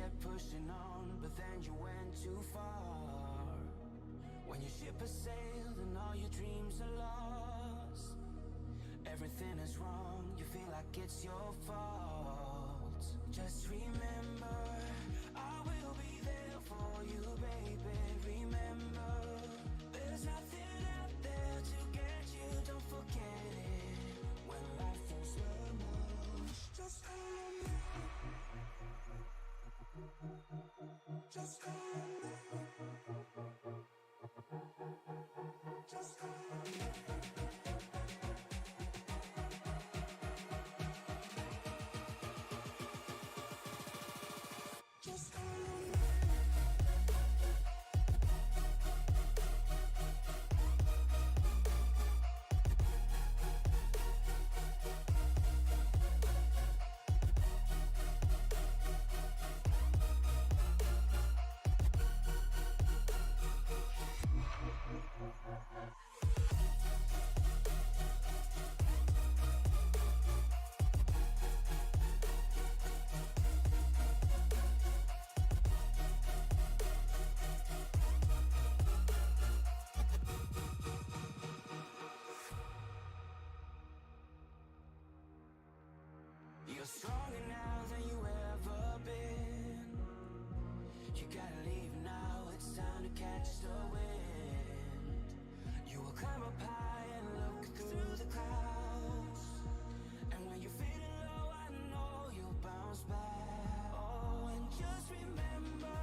kept pushing on, but then you went too far. When your ship has sailed and all your dreams are lost, everything is wrong, you feel like it's your fault. Just remember, I will be there for you, baby. Remember, there's nothing out there to get you, don't forget it. When life throws lemons, just call on me. Just call on me. Just call on me. Just call on me. You're stronger now than you ever been. You gotta leave now, it's time to catch the wind. You will climb up high and look through the clouds, and when you're feeling low, I know you'll bounce back. Oh, and just remember,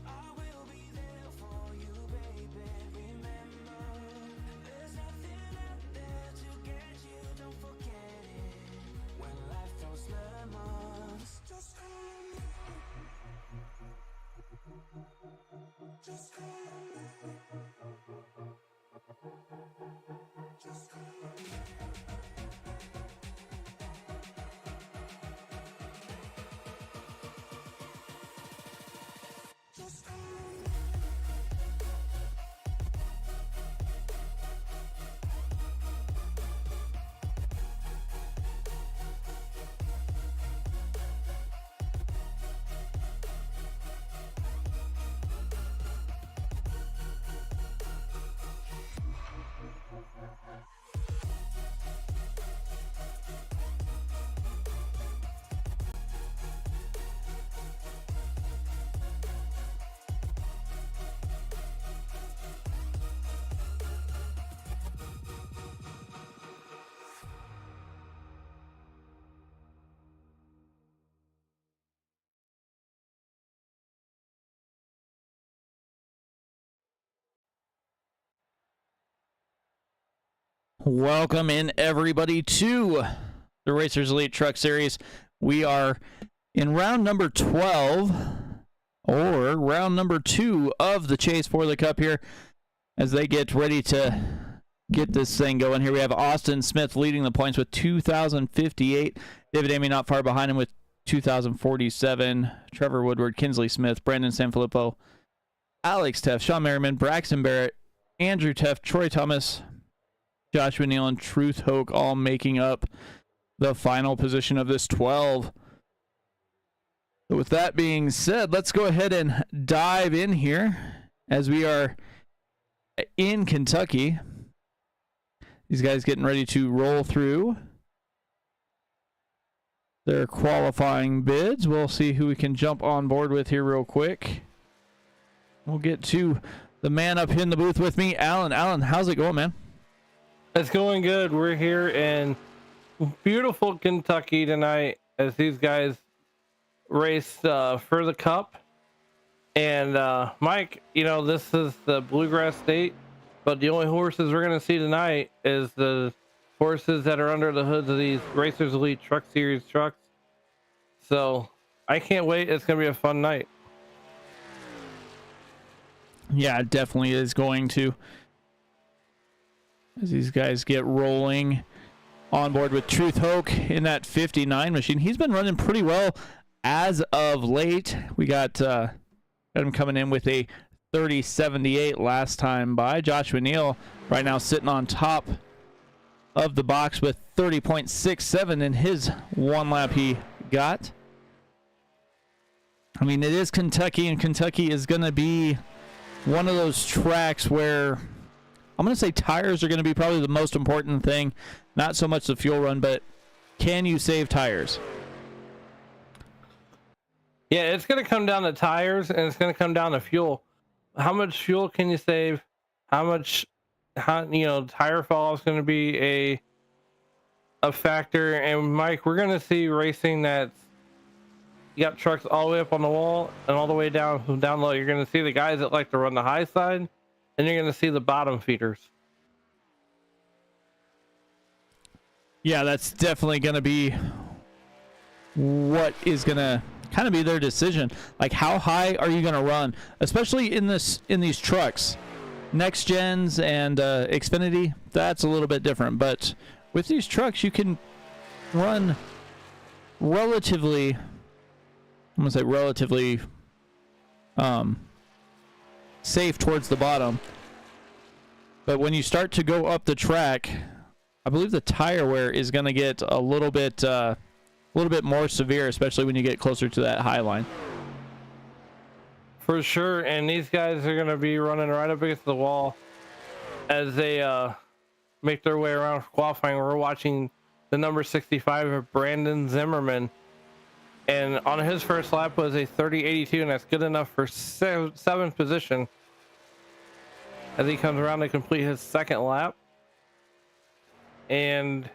I will be there for you, baby. Remember, there's nothing out there to get you, don't forget it. When life throws lemons, just call on me. Just call on me. Just call on me. Just call on me. Welcome in, everybody, to the Racers Elite Truck Series. We are in round number 12, or round number 2 of the chase for the Cup here, as they get ready to get this thing going. Here we have Austin Smith leading the points with 2,058. David Amy not far behind him with 2,047. Trevor Woodward, Kinsley Smith, Brandon Sanfilippo, Alex Teff, Sean Merriman, Braxton Barrett, Andrew Teff, Troy Thomas, Joshua Neal, and Truth Hoke all making up the final position of this 12. So with that being said, let's go ahead and dive in here as we are in Kentucky. These guys getting ready to roll through their qualifying bids. We'll see who we can jump on board with here real quick. We'll get to the man up in the booth with me, Alan. Alan, how's it going, man? It's going good. We're here in beautiful Kentucky tonight as these guys race for the Cup. And Mike, you know, this is the Bluegrass State, but the only horses we're going to see tonight is the horses that are under the hoods of these Racers Elite Truck Series trucks. So I can't wait. It's going to be a fun night. Yeah, it definitely is going to. As these guys get rolling on board with Truth Hoke in that 59 machine. He's been running pretty well as of late. We got him coming in with a 30.78 last time by. Joshua Neal right now sitting on top of the box with 30.67 in his one lap he got. I mean, it is Kentucky, and Kentucky is going to be one of those tracks where I'm going to say tires are going to be probably the most important thing. Not so much the fuel run, but can you save tires? Yeah, it's going to come down to tires, and it's going to come down to fuel. How much fuel can you save? How tire fall is going to be a factor. And Mike, we're going to see racing that's you got trucks all the way up on the wall and all the way down low. You're going to see the guys that like to run the high side, and you're going to see the bottom feeders. Yeah, that's definitely going to be what is going to kind of be their decision. Like, how high are you going to run, especially in these trucks? Next gens and Xfinity, that's a little bit different. But with these trucks, you can run relatively, I'm going to say relatively safe towards the bottom. But when you start to go up the track, I believe the tire wear is going to get a little bit more severe, especially when you get closer to that high line. For sure, and these guys are going to be running right up against the wall as they make their way around for qualifying. We're watching the number 65 of Brandon Zimmerman, and on his first lap was a 30.82, and that's good enough for seventh position as he comes around to complete his second lap. And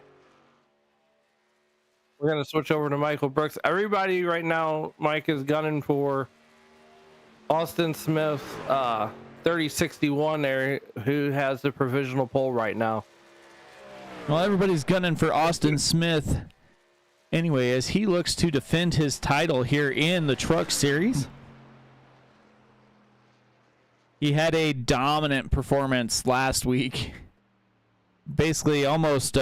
we're going to switch over to Michael Brooks. Everybody right now, Mike, is gunning for Austin Smith 3061 there, who has the provisional pole right now. Well, everybody's gunning for Austin Smith anyway, as he looks to defend his title here in the Truck Series. He had a dominant performance last week. Basically almost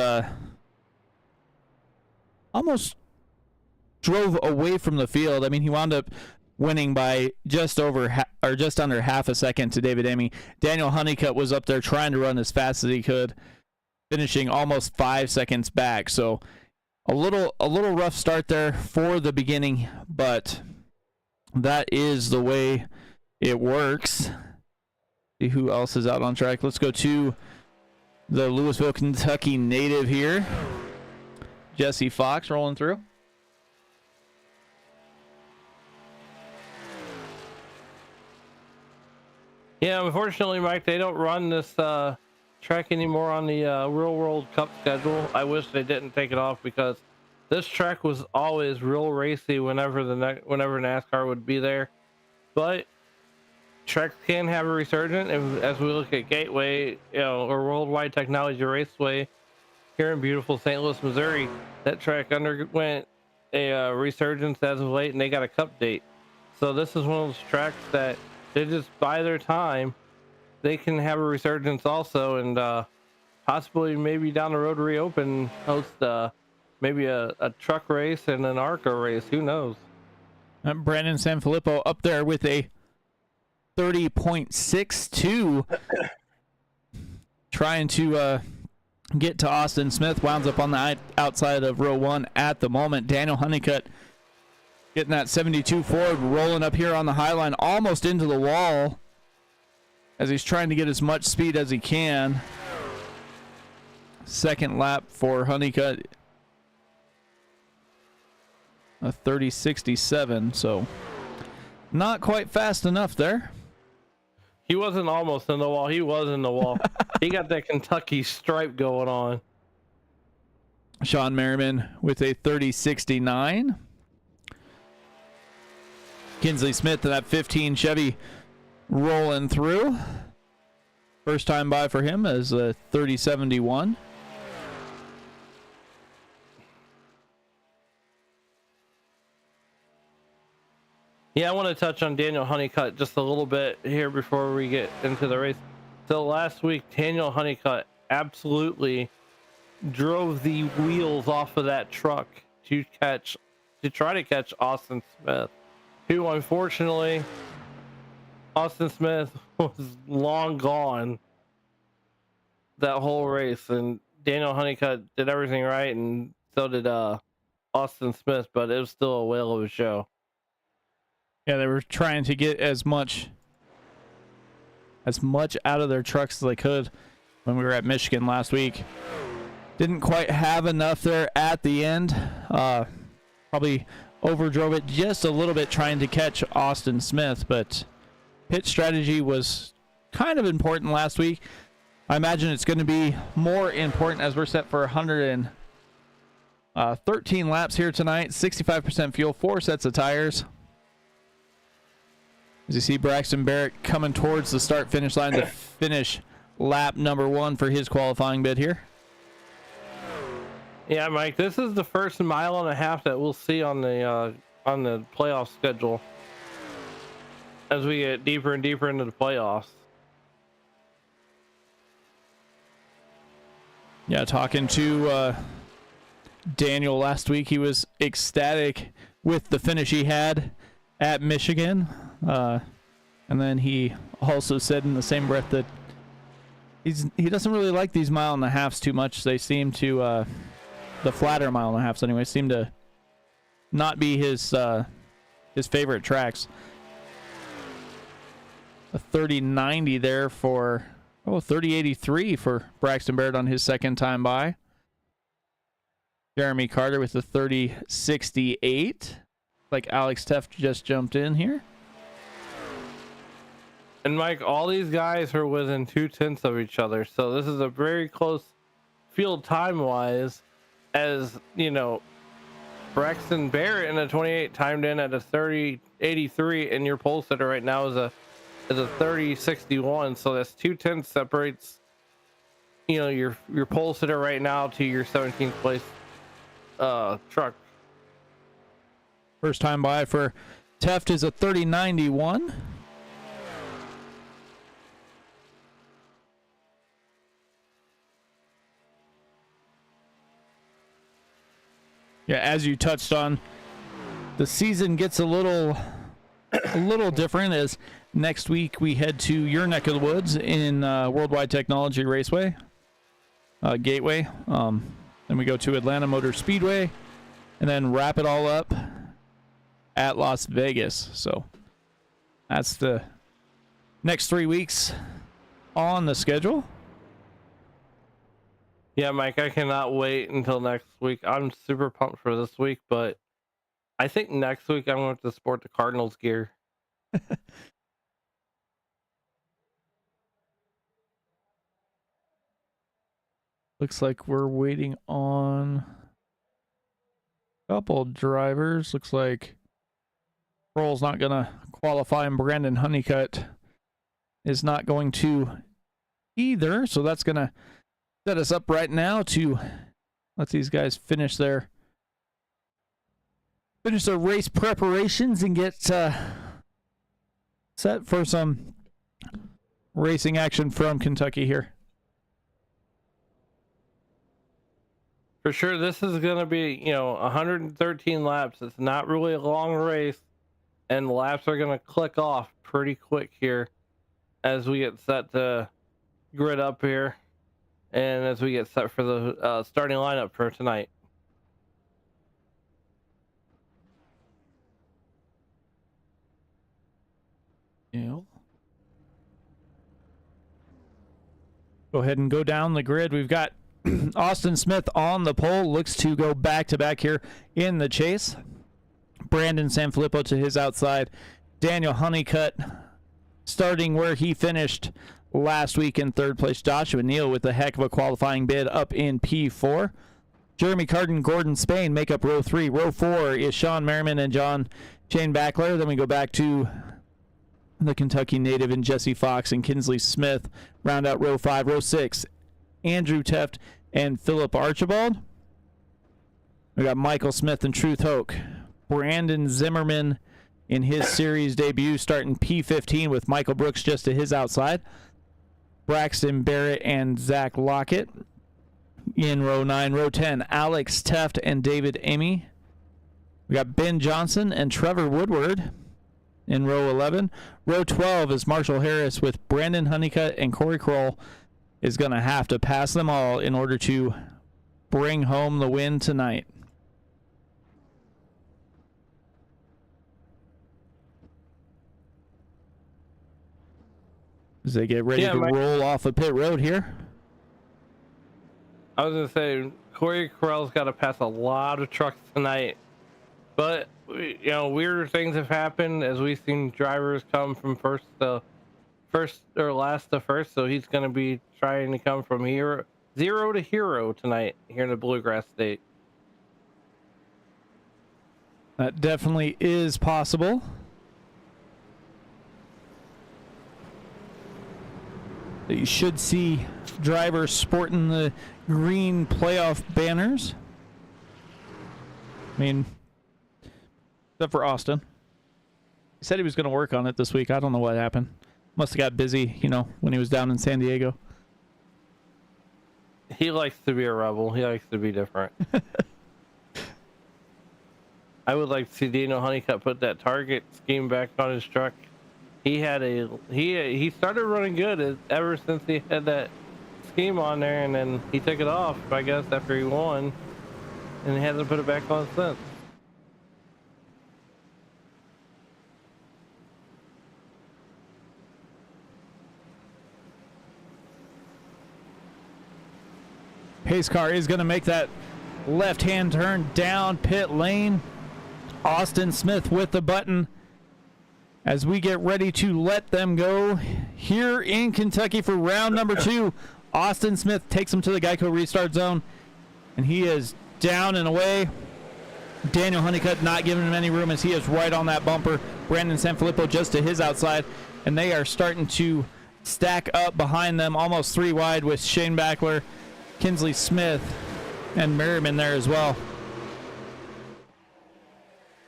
drove away from the field. I mean, he wound up winning by just under half a second to David Emmy. Daniel Honeycutt was up there trying to run as fast as he could, finishing almost 5 seconds back. So a little rough start there for the beginning, but that is the way it works. See who else is out on track. Let's go to the Louisville, Kentucky native here. Jesse Fox rolling through. Yeah, unfortunately, Mike, they don't run this track anymore on the Real World Cup schedule. I wish they didn't take it off, because this track was always real racy whenever NASCAR would be there. But tracks can have a resurgence as we look at Gateway, or Worldwide Technology Raceway here in beautiful St. Louis, Missouri. That track underwent a resurgence as of late, and they got a cup date. So this is one of those tracks that they just buy their time. They can have a resurgence also, and possibly maybe down the road reopen, host maybe a truck race and an ARCA race. Who knows? Brandon Sanfilippo up there with a 30.62, trying to get to Austin Smith. Wounds up on the outside of row one at the moment. Daniel Honeycutt getting that 72 Ford, rolling up here on the high line, almost into the wall, as he's trying to get as much speed as he can. Second lap for Honeycutt, a 30.67, so not quite fast enough there. He wasn't almost in the wall. He was in the wall. He got that Kentucky stripe going on. Sean Merriman with a 30.69. Kinsley Smith to that 15 Chevy rolling through. First time by for him as a 30.71. Yeah, I want to touch on Daniel Honeycutt just a little bit here before we get into the race. So last week, Daniel Honeycutt absolutely drove the wheels off of that truck to try to catch Austin Smith, who unfortunately, Austin Smith was long gone that whole race, and Daniel Honeycutt did everything right, and so did Austin Smith, but it was still a whale of a show. Yeah, they were trying to get as much out of their trucks as they could when we were at Michigan last week. Didn't quite have enough there at the end. Probably overdrove it just a little bit trying to catch Austin Smith, but pit strategy was kind of important last week. I imagine it's going to be more important as we're set for 113 laps here tonight, 65% fuel, 4 sets of tires. As you see Braxton Barrett coming towards the start-finish line to finish lap number 1 for his qualifying bid here. Yeah, Mike, this is the first mile and a half that we'll see on the playoff schedule as we get deeper and deeper into the playoffs. Yeah, talking to Daniel last week, he was ecstatic with the finish he had at Michigan. And then he also said in the same breath that he doesn't really like these mile and a halves too much. They seem to the flatter mile and a halves anyway seem to not be his favorite tracks. A 3090 there for 3083 for Braxton Barrett on his second time by. Jeremy Carter with the 3068. Like Alex Teft just jumped in here. And Mike, all these guys are within 2/10 of each other, so this is a very close field time-wise. As you know, Braxton Barrett in a 28 timed in at a 3083, and your pole sitter right now is a 3061. So that's 2/10 separates, you know, your pole sitter right now to your 17th place truck. First time by for Teft is a 3091. Yeah, as you touched on, the season gets a little different as next week we head to your neck of the woods in Worldwide Technology Raceway, Gateway. Then we go to Atlanta Motor Speedway and then wrap it all up at Las Vegas. So that's the next 3 weeks on the schedule. Yeah, Mike, I cannot wait until next week. I'm super pumped for this week, but I think next week I'm going to sport the Cardinals gear. Looks like we're waiting on a couple drivers. Looks like Kroll's not going to qualify, and Brandon Honeycutt is not going to either. So that's going to set us up right now to let these guys finish their race preparations and get set for some racing action from Kentucky here. For sure, this is going to be, 113 laps. It's not really a long race, and the laps are going to click off pretty quick here as we get set to grid up here and as we get set for the starting lineup for tonight. Yeah. Go ahead and go down the grid. We've got Austin Smith on the pole, looks to go back-to-back here in the chase. Brandon Sanfilippo to his outside. Daniel Honeycutt starting where he finished last week in third place. Joshua Neal with a heck of a qualifying bid up in P4. Jeremy Carden, Gordon Spain make up row 3. Row 4 is Sean Merriman and John Shane Backler. Then we go back to the Kentucky native and Jesse Fox and Kinsley Smith round out row 5. Row 6, Andrew Teft and Philip Archibald. We got Michael Smith and Truth Hoke. Brandon Zimmerman in his series debut starting P15 with Michael Brooks just to his outside. Braxton Barrett and Zach Lockett in row 9. Row 10, Alex Teft and David Amy. We got Ben Johnson and Trevor Woodward in row 11. Row 12 is Marshall Harris with Brandon Honeycutt and Corey Kroll is going to have to pass them all in order to bring home the win tonight. as they get ready to roll off a pit road here. I was gonna say Corey Carell's got to pass a lot of trucks tonight, but you know, weird things have happened as we've seen drivers come from first or last to first. So he's gonna be trying to come from zero to hero tonight here in the Bluegrass State. That definitely is possible. You should see drivers sporting the green playoff banners. I mean, except for Austin. He said he was going to work on it this week. I don't know what happened. Must have got busy, you know, when he was down in San Diego. He likes to be a rebel. He likes to be different. I would like to see Dino Honeycutt put that target scheme back on his truck. He started running good ever since he had that scheme on there, and then he took it off, I guess, after he won, and he hasn't put it back on since. Pace car is going to make that left-hand turn down pit lane. Austin Smith with the button as we get ready to let them go here in Kentucky for round number 2. Austin Smith takes him to the Geico restart zone, and he is down and away. Daniel Honeycutt not giving him any room as he is right on that bumper. Brandon Sanfilippo just to his outside, and they are starting to stack up behind them, almost 3 wide with Shane Backler, Kinsley Smith, and Merriman there as well.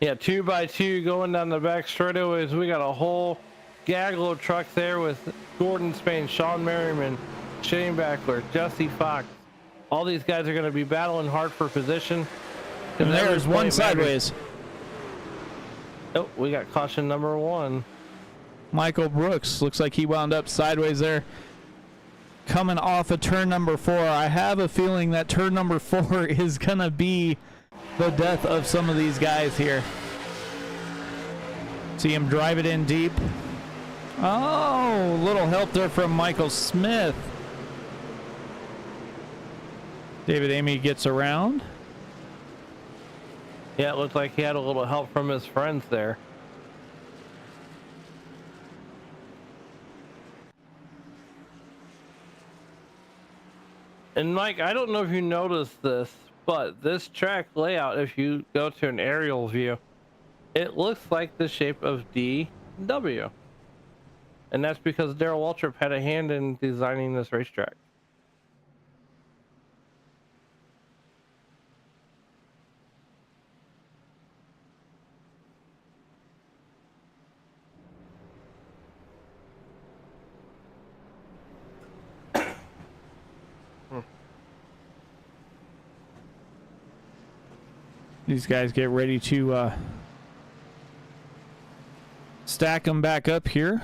Yeah, 2 by 2 going down the back straightaways. We got a whole gaggle of trucks there with Gordon Spain, Sean Merriman, Shane Backler, Jesse Fox. All these guys are going to be battling hard for position. And there's one sideways. Oh, we got caution number 1. Michael Brooks looks like he wound up sideways there. Coming off of turn number 4. I have a feeling that turn number 4 is going to be the death of some of these guys here. See him drive it in deep. Oh, little help there from Michael Smith. David Amy gets around. Yeah, it looked like he had a little help from his friends there. And Mike, I don't know if you noticed this, but this track layout, if you go to an aerial view, it looks like the shape of DW. And that's because Darrell Waltrip had a hand in designing this racetrack. These guys get ready to stack them back up here.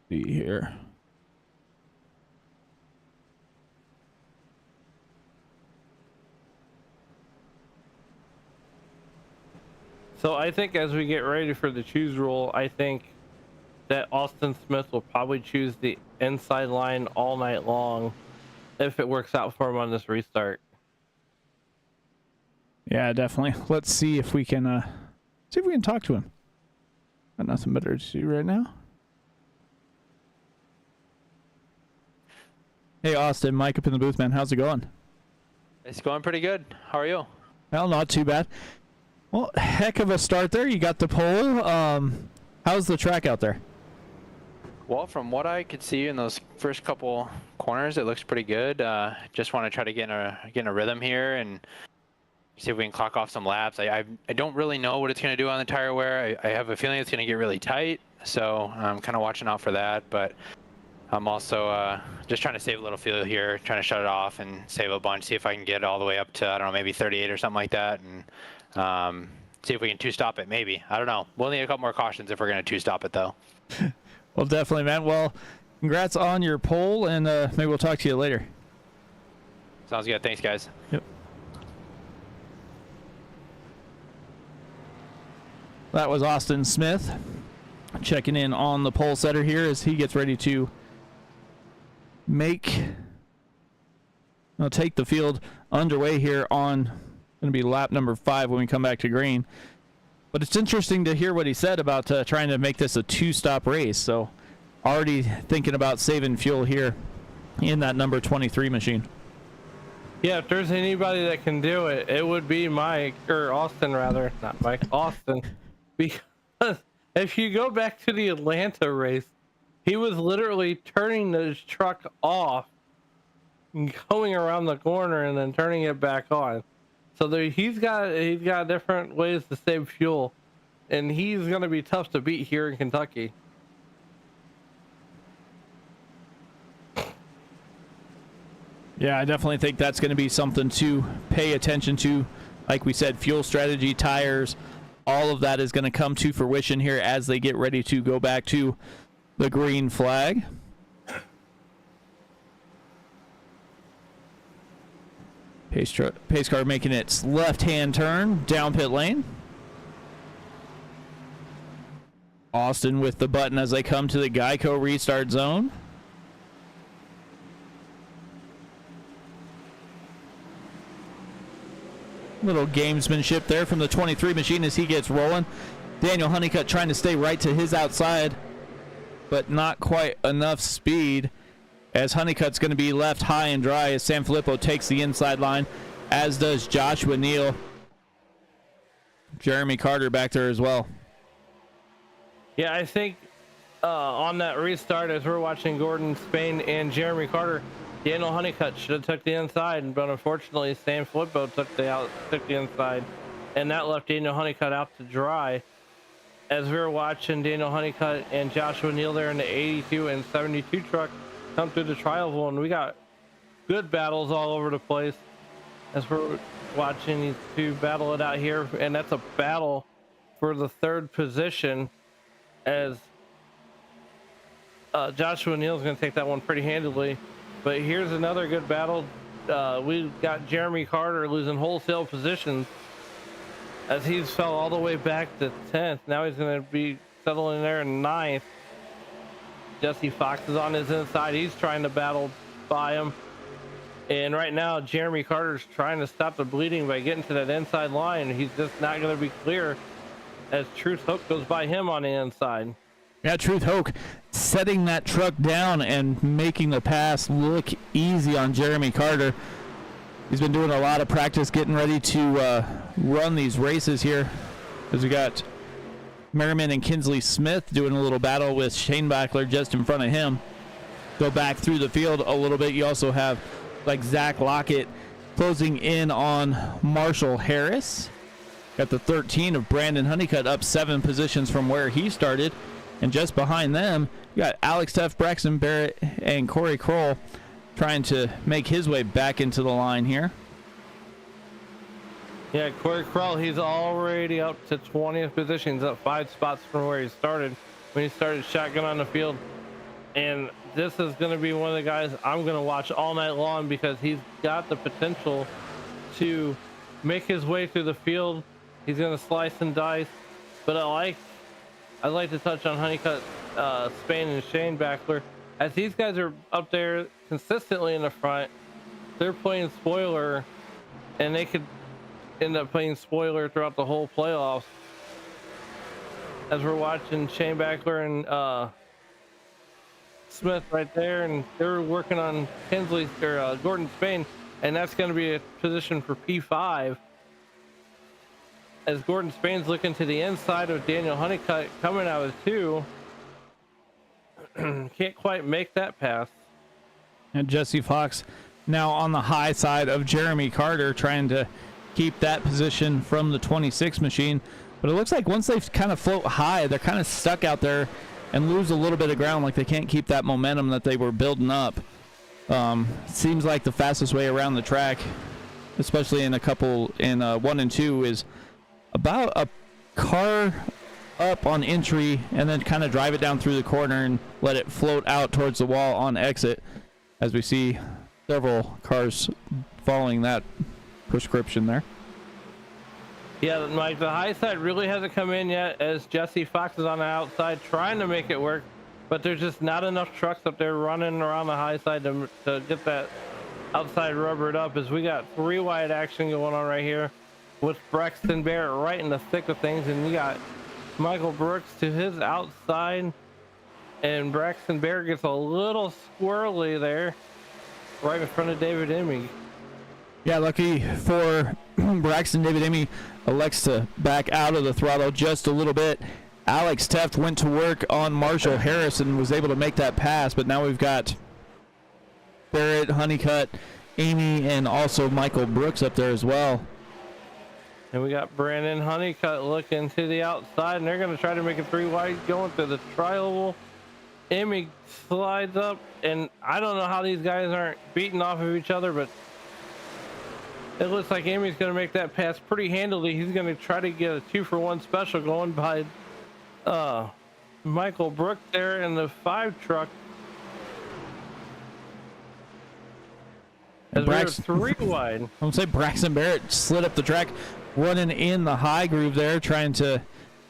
See here. So I think as we get ready for the choose rule, I think that Austin Smith will probably choose the inside line all night long if it works out for him on this restart. Yeah, definitely. Let's see if we can talk to him. Got nothing better to do right now. Hey, Austin, Mike up in the booth, man. How's it going? It's going pretty good. How are you? Well, not too bad. Well, heck of a start there. You got the pole. How's the track out there? Well, from what I could see in those first couple corners, it looks pretty good. Just want to try to get in a rhythm here and see if we can clock off some laps. I don't really know what it's going to do on the tire wear. I have a feeling it's going to get really tight, so I'm kind of watching out for that. But I'm also just trying to save a little fuel here, trying to shut it off and save a bunch, see if I can get all the way up to, I don't know, maybe 38 or something like that, and see if we can two-stop it, maybe. I don't know. We'll need a couple more cautions if we're going to two-stop it, though. Well, definitely, man. Well, congrats on your pole, and maybe we'll talk to you later. Sounds good. Thanks, guys. Yep. That was Austin Smith checking in on the pole setter here as he gets ready to take the field underway here on going to be lap number 5 when we come back to green. But it's interesting to hear what he said about trying to make this a 2-stop race. So already thinking about saving fuel here in that number 23 machine. Yeah, if there's anybody that can do it, it would be Mike, or Austin rather, not Mike, Austin. Because if you go back to the Atlanta race, he was literally turning his truck off, going around the corner, and then turning it back on. So he's got different ways to save fuel, and he's going to be tough to beat here in Kentucky. Yeah, I definitely think that's going to be something to pay attention to. Like we said, fuel strategy, tires, all of that is going to come to fruition here as they get ready to go back to the green flag. Pace car making its left-hand turn down pit lane. Austin with the button as they come to the Geico restart zone. Little gamesmanship there from the 23 machine as he gets rolling. Daniel Honeycutt trying to stay right to his outside, but not quite enough speed, as Honeycutt's going to be left high and dry as Sanfilippo takes the inside line, as does Joshua Neal. Jeremy Carter back there as well. Yeah, I think on that restart, as we're watching Gordon Spain and Jeremy Carter, Daniel Honeycutt should have took the inside, but unfortunately Sanfilippo took the inside, and that left Daniel Honeycutt out to dry. As we were watching Daniel Honeycutt and Joshua Neal there in the 82 and 72 truck come through the trial zone, we got good battles all over the place as we're watching these two battle it out here, and that's a battle for the 3rd position, as Joshua Neal's going to take that one pretty handily. But here's another good battle. We've got Jeremy Carter losing wholesale positions as he's fell all the way back to 10th. Now he's going to be settling there in 9th. Jesse Fox is on his inside. He's trying to battle by him. And right now, Jeremy Carter's trying to stop the bleeding by getting to that inside line. He's just not going to be clear as Truth Hook goes by him on the inside. Yeah, Truth Hoke setting that truck down and making the pass look easy on Jeremy Carter. He's been doing a lot of practice getting ready to run these races here, as we got Merriman and Kinsley Smith doing a little battle with Shane Backler just in front of him. Go back through the field a little bit. You also have like Zach Lockett closing in on Marshall Harris. Got the 13 of Brandon Honeycutt up 7 positions from where he started. And just behind them, you got Alex Teff, Braxton Barrett, and Corey Kroll trying to make his way back into the line here. Yeah, Corey Kroll, he's already up to 20th position. He's up 5 spots from where he started when he started shotgun on the field. And this is going to be one of the guys I'm going to watch all night long, because he's got the potential to make his way through the field. He's going to slice and dice. But I'd like to touch on Honeycutt, Spain, and Shane Backler. As these guys are up there consistently in the front, they're playing spoiler, and they could end up playing spoiler throughout the whole playoffs. As we're watching Shane Backler and Smith right there, and they're working on Kinsley or Gordon Spain, and that's going to be a position for P5. As Gordon Spain's looking to the inside of Daniel Honeycutt coming out of 2. Can't quite make that pass. And Jesse Fox now on the high side of Jeremy Carter, trying to keep that position from the 26 machine. But it looks like once they kind of float high, they're kind of stuck out there and lose a little bit of ground, like they can't keep that momentum that they were building up. Seems like the fastest way around the track, especially in 1 and 2, is about a car up on entry and then kind of drive it down through the corner and let it float out towards the wall on exit, as we see several cars following that prescription there. Yeah, Mike, the high side really hasn't come in yet, as Jesse Fox is on the outside trying to make it work, but there's just not enough trucks up there running around the high side to get that outside rubbered up, as we got 3 wide action going on right here with Braxton Barrett right in the thick of things, and you got Michael Brooks to his outside, and Braxton Barrett gets a little squirrely there right in front of David Emig. Yeah, lucky for Braxton, David Emig elects to back out of the throttle just a little bit. Alex Teft went to work on Marshall Harris and was able to make that pass, but now we've got Barrett, Honeycutt, Amy, and also Michael Brooks up there as well. And we got Brandon Honeycutt looking to the outside, and they're going to try to make it 3 wide going through the tri-oval. Emig slides up, and I don't know how these guys aren't beating off of each other, but it looks like Amy's going to make that pass pretty handily. He's going to try to get a 2-for-1 special going by Michael Brooks there in the 5 truck. As we're 3 wide. I'm going to say Braxton Barrett slid up the track, running in the high groove there, trying to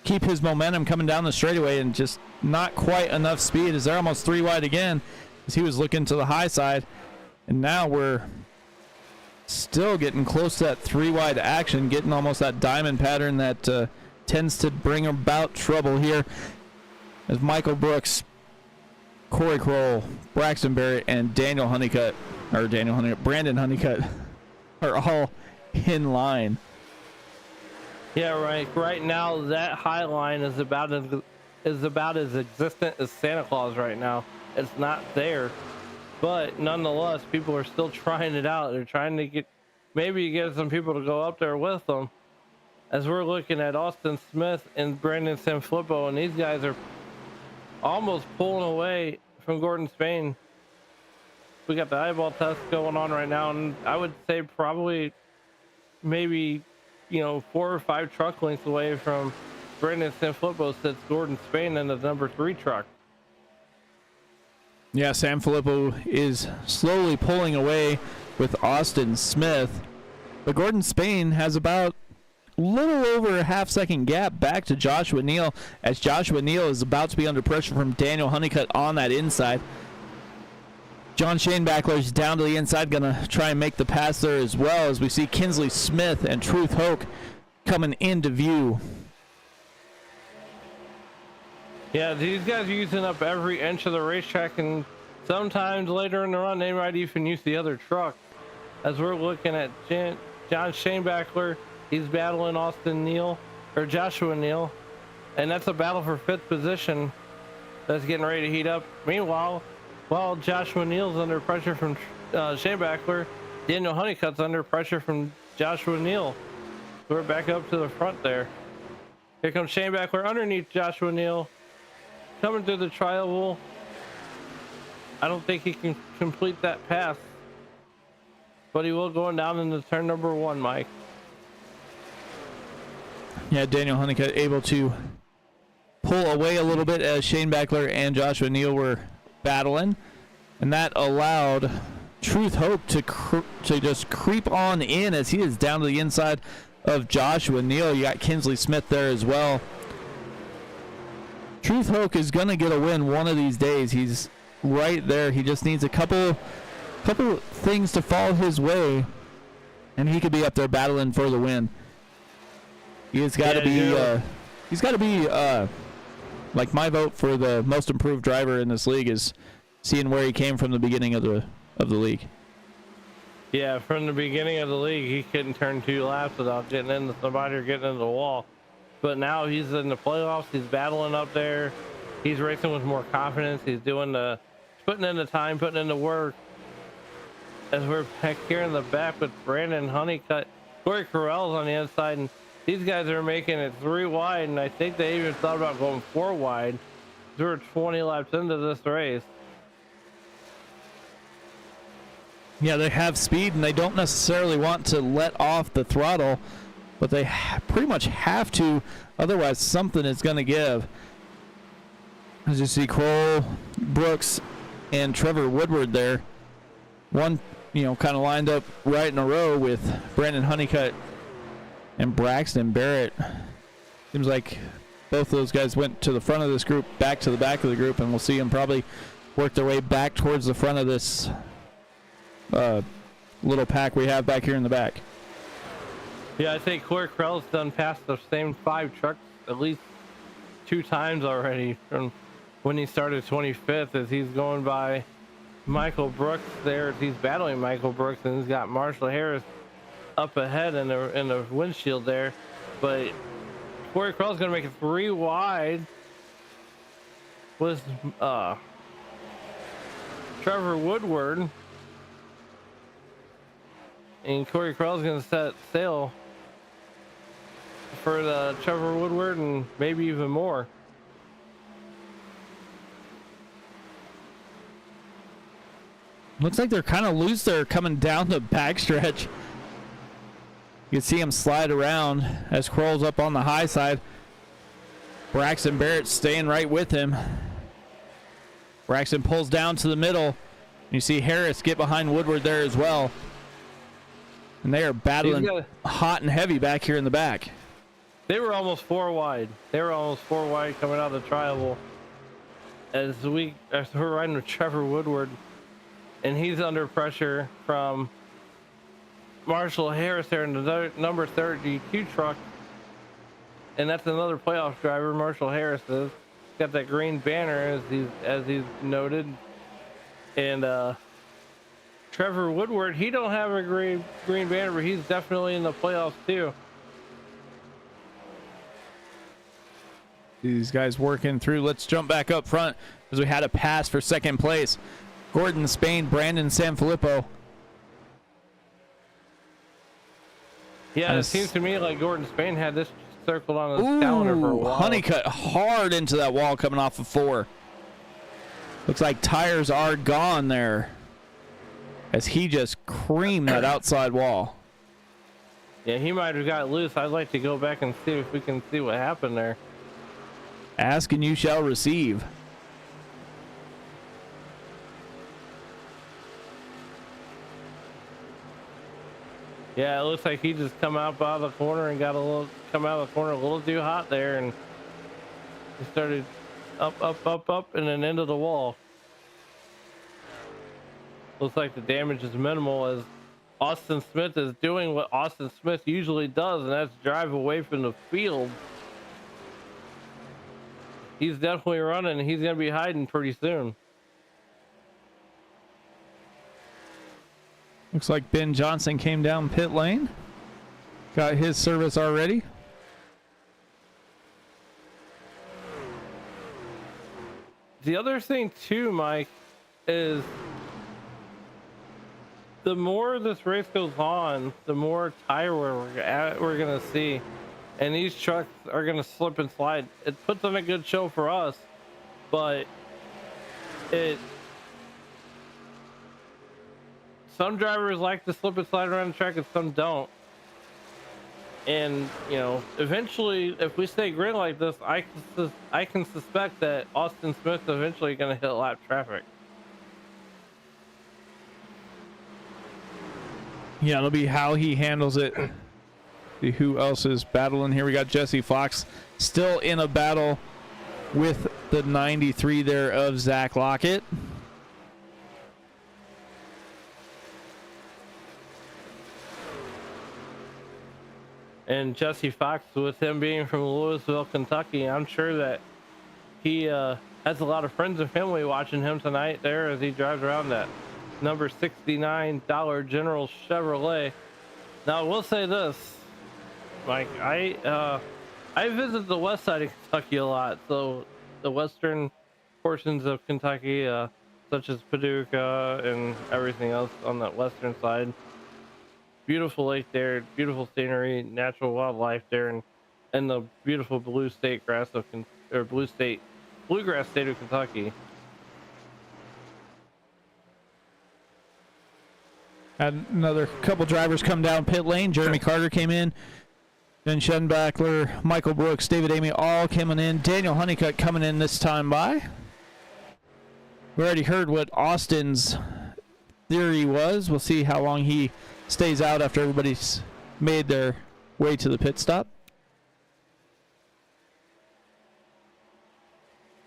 keep his momentum coming down the straightaway, and just not quite enough speed as they're almost 3 wide again, as he was looking to the high side. And now we're still getting close to that 3 wide action, getting almost that diamond pattern that tends to bring about trouble here, as Michael Brooks, Corey Kroll, Braxton Barrett, and Brandon Honeycutt are all in line. Yeah, right now that high line is about as existent as Santa Claus right now. It's not there, but nonetheless, people are still trying it out. They're trying to get some people to go up there with them, as we're looking at Austin Smith and Brandon Sanfilippo, and these guys are almost pulling away from Gordon Spain. We got the eyeball test going on right now, and I would say probably maybe 4 or 5 truck lengths away from Brandon Sanfilippo sits Gordon Spain in the number 3 truck. Yeah, Sanfilippo is slowly pulling away with Austin Smith, but Gordon Spain has about a little over a half-second gap back to Joshua Neal, as Joshua Neal is about to be under pressure from Daniel Honeycutt on that inside. John Shanebackler's down to the inside, going to try and make the pass there as well, as we see Kinsley Smith and Truth Hoke coming into view. Yeah, these guys are using up every inch of the racetrack, and sometimes later in the run, they might even use the other truck. As we're looking at John Shanebackler, he's battling Joshua Neal, and that's a battle for 5th position that's getting ready to heat up. Meanwhile, while Joshua Neal's under pressure from Shanebackler, Daniel Honeycutt's under pressure from Joshua Neal. So we're back up to the front there. Here comes Shanebackler underneath Joshua Neal, coming through the tri-oval. I don't think he can complete that pass, but he will going down into turn number 1, Mike. Yeah, Daniel Honeycutt able to pull away a little bit as Shanebackler and Joshua Neal were battling, and that allowed Truth Hope to just creep on in, as he is down to the inside of Joshua Neal. You got Kinsley Smith there as well. Truth Hope is going to get a win one of these days. He's right there. He just needs a couple things to fall his way, and he could be up there battling for the win. He's got to be like, my vote for the most improved driver in this league is seeing where he came from the beginning of the league. Yeah, from the beginning of the league, he couldn't turn 2 laps without getting into somebody or getting into the wall. But now he's in the playoffs. He's battling up there. He's racing with more confidence. He's putting in the time, putting in the work. As we're back here in the back with Brandon Honeycutt, Corey Correll's on the inside, and these guys are making it 3 wide, and I think they even thought about going 4 wide. We're 20 laps into this race. Yeah, they have speed, and they don't necessarily want to let off the throttle, but they pretty much have to, otherwise something is going to give. As you see, Kroll, Brooks, and Trevor Woodward there. One, kind of lined up right in a row with Brandon Honeycutt and Braxton Barrett. Seems like both of those guys went to the front of this group, back to the back of the group, and we'll see them probably work their way back towards the front of this little pack we have back here in the back. Yeah, I think Corey Krell's done past the same 5 trucks at least 2 times already from when he started 25th, as he's going by Michael Brooks there. As he's battling Michael Brooks, and he's got Marshall Harris up ahead in the windshield there. But Corey Krell's going to make it 3 wide with Trevor Woodward. And Corey Krell's going to set sail for the Trevor Woodward and maybe even more. Looks like they're kind of loose there coming down the backstretch. You can see him slide around as Kroll's up on the high side. Braxton Barrett staying right with him. Braxton pulls down to the middle. You see Harris get behind Woodward there as well. And they are battling hot and heavy back here in the back. They were almost 4 wide. They were almost 4 wide coming out of the tri-oval. As we're riding with Trevor Woodward, and he's under pressure from Marshall Harris there in the number 32 truck. And that's another playoff driver, Marshall Harris is. Got that green banner as he's noted. And Trevor Woodward, he don't have a green banner, but he's definitely in the playoffs too. These guys working through. Let's jump back up front as we had a pass for second place. Gordon Spain, Brandon Sanfilippo. Yeah, it seems to me like Gordon Spain had this circled on his calendar for a while. Honeycutt hard into that wall coming off of 4. Looks like tires are gone there as he just creamed that outside wall. Yeah, he might have got loose. I'd like to go back and see if we can see what happened there. Ask and you shall receive. Yeah, it looks like he just come out by the corner and got come out of the corner a little too hot there, and he started up, and then into the wall. Looks like the damage is minimal as Austin Smith is doing what Austin Smith usually does, and that's drive away from the field. He's definitely running, and he's going to be hiding pretty soon. Looks like Ben Johnson came down pit lane. Got his service already. The other thing too, Mike, is the more this race goes on, the more tire wear we're going to see. And these trucks are going to slip and slide. It puts on a good show for us, but some drivers like to slip and slide around the track and some don't. And, you know, eventually, if we stay green like this, I can suspect that Austin Smith is eventually going to hit lap traffic. Yeah, it'll be how he handles it. See who else is battling here. We got Jesse Fox still in a battle with the 93 there of Zach Lockett. And Jesse Fox, with him being from Louisville, Kentucky, I'm sure that he has a lot of friends and family watching him tonight there as he drives around that number $69 General Chevrolet. Now, I will say this, Mike, I visit the west side of Kentucky a lot, so the western portions of Kentucky, such as Paducah and everything else on that western side. Beautiful lake there, beautiful scenery, natural wildlife there, and the beautiful bluegrass state of Kentucky. Had another couple drivers come down pit lane. Jeremy Carter came in. Ben Schenbachler, Michael Brooks, David Amy all coming in. Daniel Honeycutt coming in this time by. We already heard what Austin's theory was. We'll see how long he stays out after everybody's made their way to the pit stop.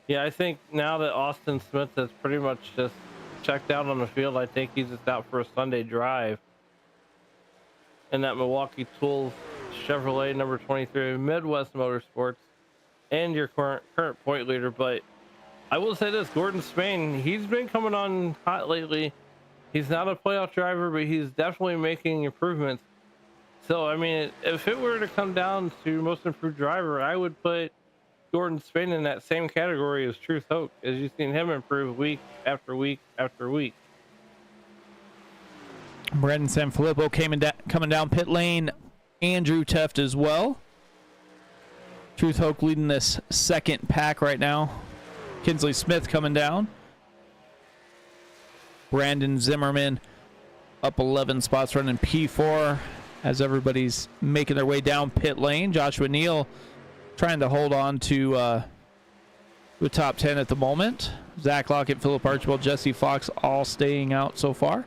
Yeah, I think now that Austin Smith has pretty much just checked out on the field, I think he's just out for a Sunday drive. And that Milwaukee Tools Chevrolet number 23 Midwest Motorsports and your current point leader. But I will say this, Gordon Spain, he's been coming on hot lately. He's not a playoff driver, but he's definitely making improvements. So, I mean, if it were to come down to most improved driver, I would put Gordon Spain in that same category as Truth Hoke, as you've seen him improve week after week after week. Brandon Sanfilippo coming down pit lane. Andrew Teft as well. Truth Hoke leading this second pack right now. Kinsley Smith coming down. Brandon Zimmerman up 11 spots running P4 as everybody's making their way down pit lane. Joshua Neal trying to hold on to the top 10 at the moment. Zach Lockett, Philip Archibald, Jesse Fox all staying out so far.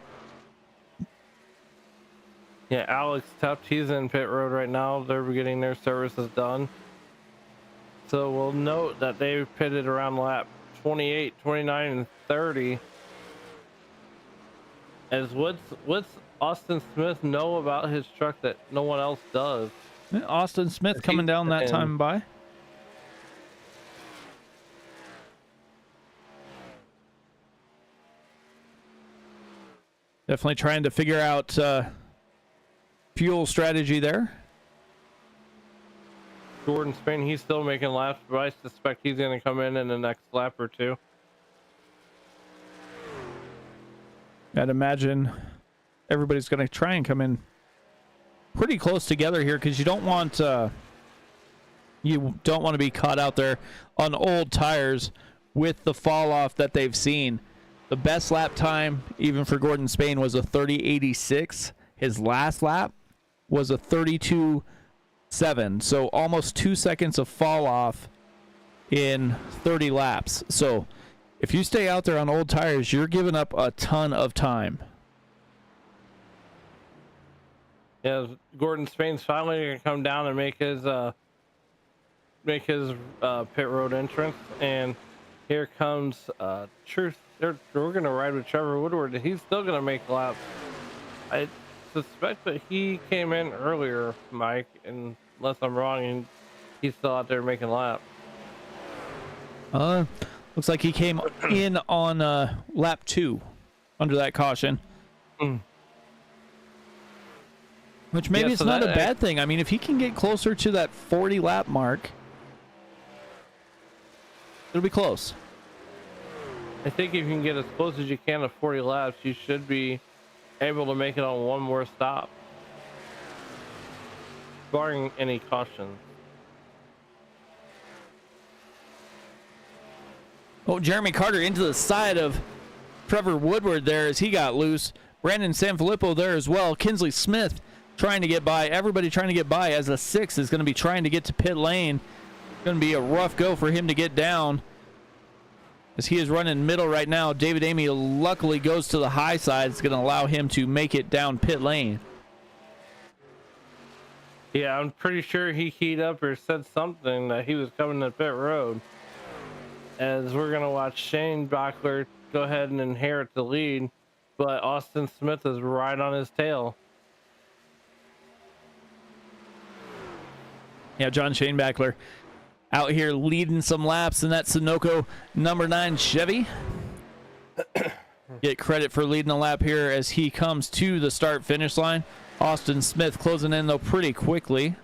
Yeah, Alex Teft, he's in pit road right now. They're getting their services done. So we'll note that they pitted around lap 28, 29, and 30. As what's Austin Smith know about his truck that no one else does? Austin Smith coming down that time by. Definitely trying to figure out fuel strategy there. Gordon Spain, he's still making laps, but I suspect he's going to come in the next lap or two. I'd imagine everybody's going to try and come in pretty close together here because you don't want to be caught out there on old tires with the fall off that they've seen. The best lap time, even for Gordon Spain, was a 30.86. His last lap was a 32.7. So almost 2 seconds of fall off in 30 laps. So if you stay out there on old tires, you're giving up a ton of time. Yeah, Gordon Spain's finally going to come down and make his pit road entrance, and here comes Truth. We're going to ride with Trevor Woodward. He's still going to make laps. I suspect that he came in earlier, Mike, unless I'm wrong, and he's still out there making laps. Looks like he came in on lap 2 under that caution. Which maybe it's not a bad thing. I mean, if he can get closer to that 40 lap mark, it'll be close. I think if you can get as close as you can to 40 laps, you should be able to make it on one more stop, barring any cautions. Oh, Jeremy Carter into the side of Trevor Woodward there as he got loose. Brandon Sanfilippo there as well. Kinsley Smith trying to get by. Everybody trying to get by as a 6 is going to be trying to get to pit lane. It's going to be a rough go for him to get down as he is running middle right now. David Amy luckily goes to the high side. It's going to allow him to make it down pit lane. Yeah, I'm pretty sure he keyed up or said something that he was coming to pit road. As we're going to watch Shane Bachler go ahead and inherit the lead, but Austin Smith is right on his tail. Yeah, John Shane Bachler out here leading some laps in that Sunoco number 9 Chevy. Get credit for leading a lap here as he comes to the start finish line. Austin Smith closing in though pretty quickly.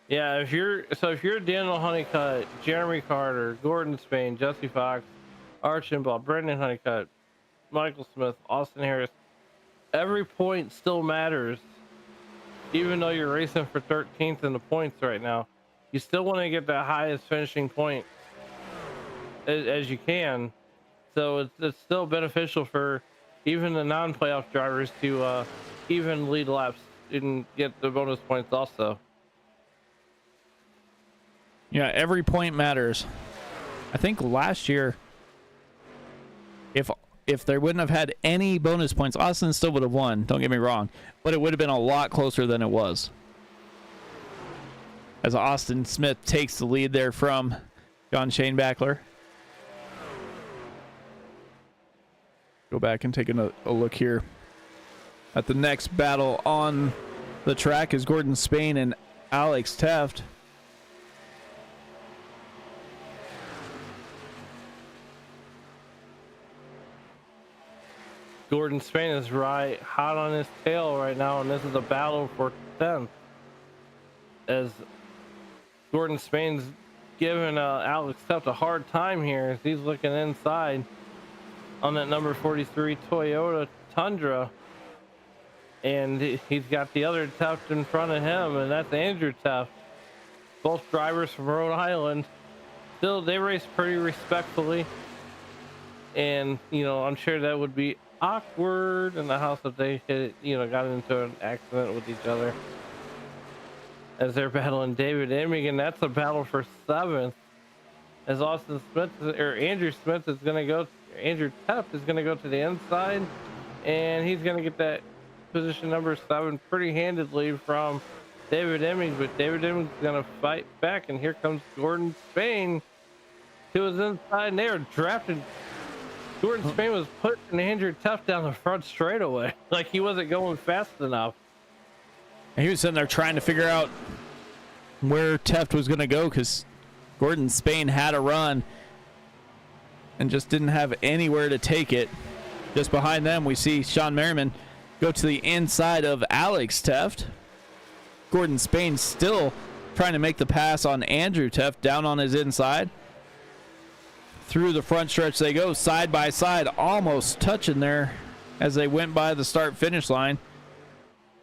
Yeah, if you're Daniel Honeycutt, Jeremy Carter, Gordon Spain, Jesse Fox, Archambault, Brendan Honeycutt, Michael Smith, Austin Harris, every point still matters. Even though you're racing for 13th in the points right now, you still want to get the highest finishing point as you can. So it's still beneficial for even the non-playoff drivers to even lead laps and get the bonus points also. Yeah, every point matters. I think last year, if if they wouldn't have had any bonus points, Austin still would have won. Don't get me wrong, but it would have been a lot closer than it was. As Austin Smith takes the lead there from John Shanebackler. Go back and take a look here at the next battle on the track is Gordon Spain and Alex Teft. Gordon Spain is right hot on his tail right now, and this is a battle for 10th. As Gordon Spain's giving Alex Teft a hard time here as he's looking inside on that number 43 Toyota Tundra. And he's got the other Teft in front of him, and that's Andrew Teft. Both drivers from Rhode Island. Still, they race pretty respectfully. And, you know, I'm sure that would be awkward in the house if they got into an accident with each other as they're battling David Emigan. That's a battle for 7th, as Andrew Teft is going to go to the inside, and he's going to get that position number 7 pretty handedly from David Emmings, but David Emmings is going to fight back, and here comes Gordon Spain to his inside, and they are drafted. Gordon Spain was putting Andrew Teft down the front straightaway like he wasn't going fast enough. And he was sitting there trying to figure out where Teft was going to go because Gordon Spain had a run and just didn't have anywhere to take it. Just behind them, we see Sean Merriman go to the inside of Alex Teft. Gordon Spain still trying to make the pass on Andrew Teft down on his inside. Through the front stretch they go, side by side, almost touching there as they went by the start-finish line.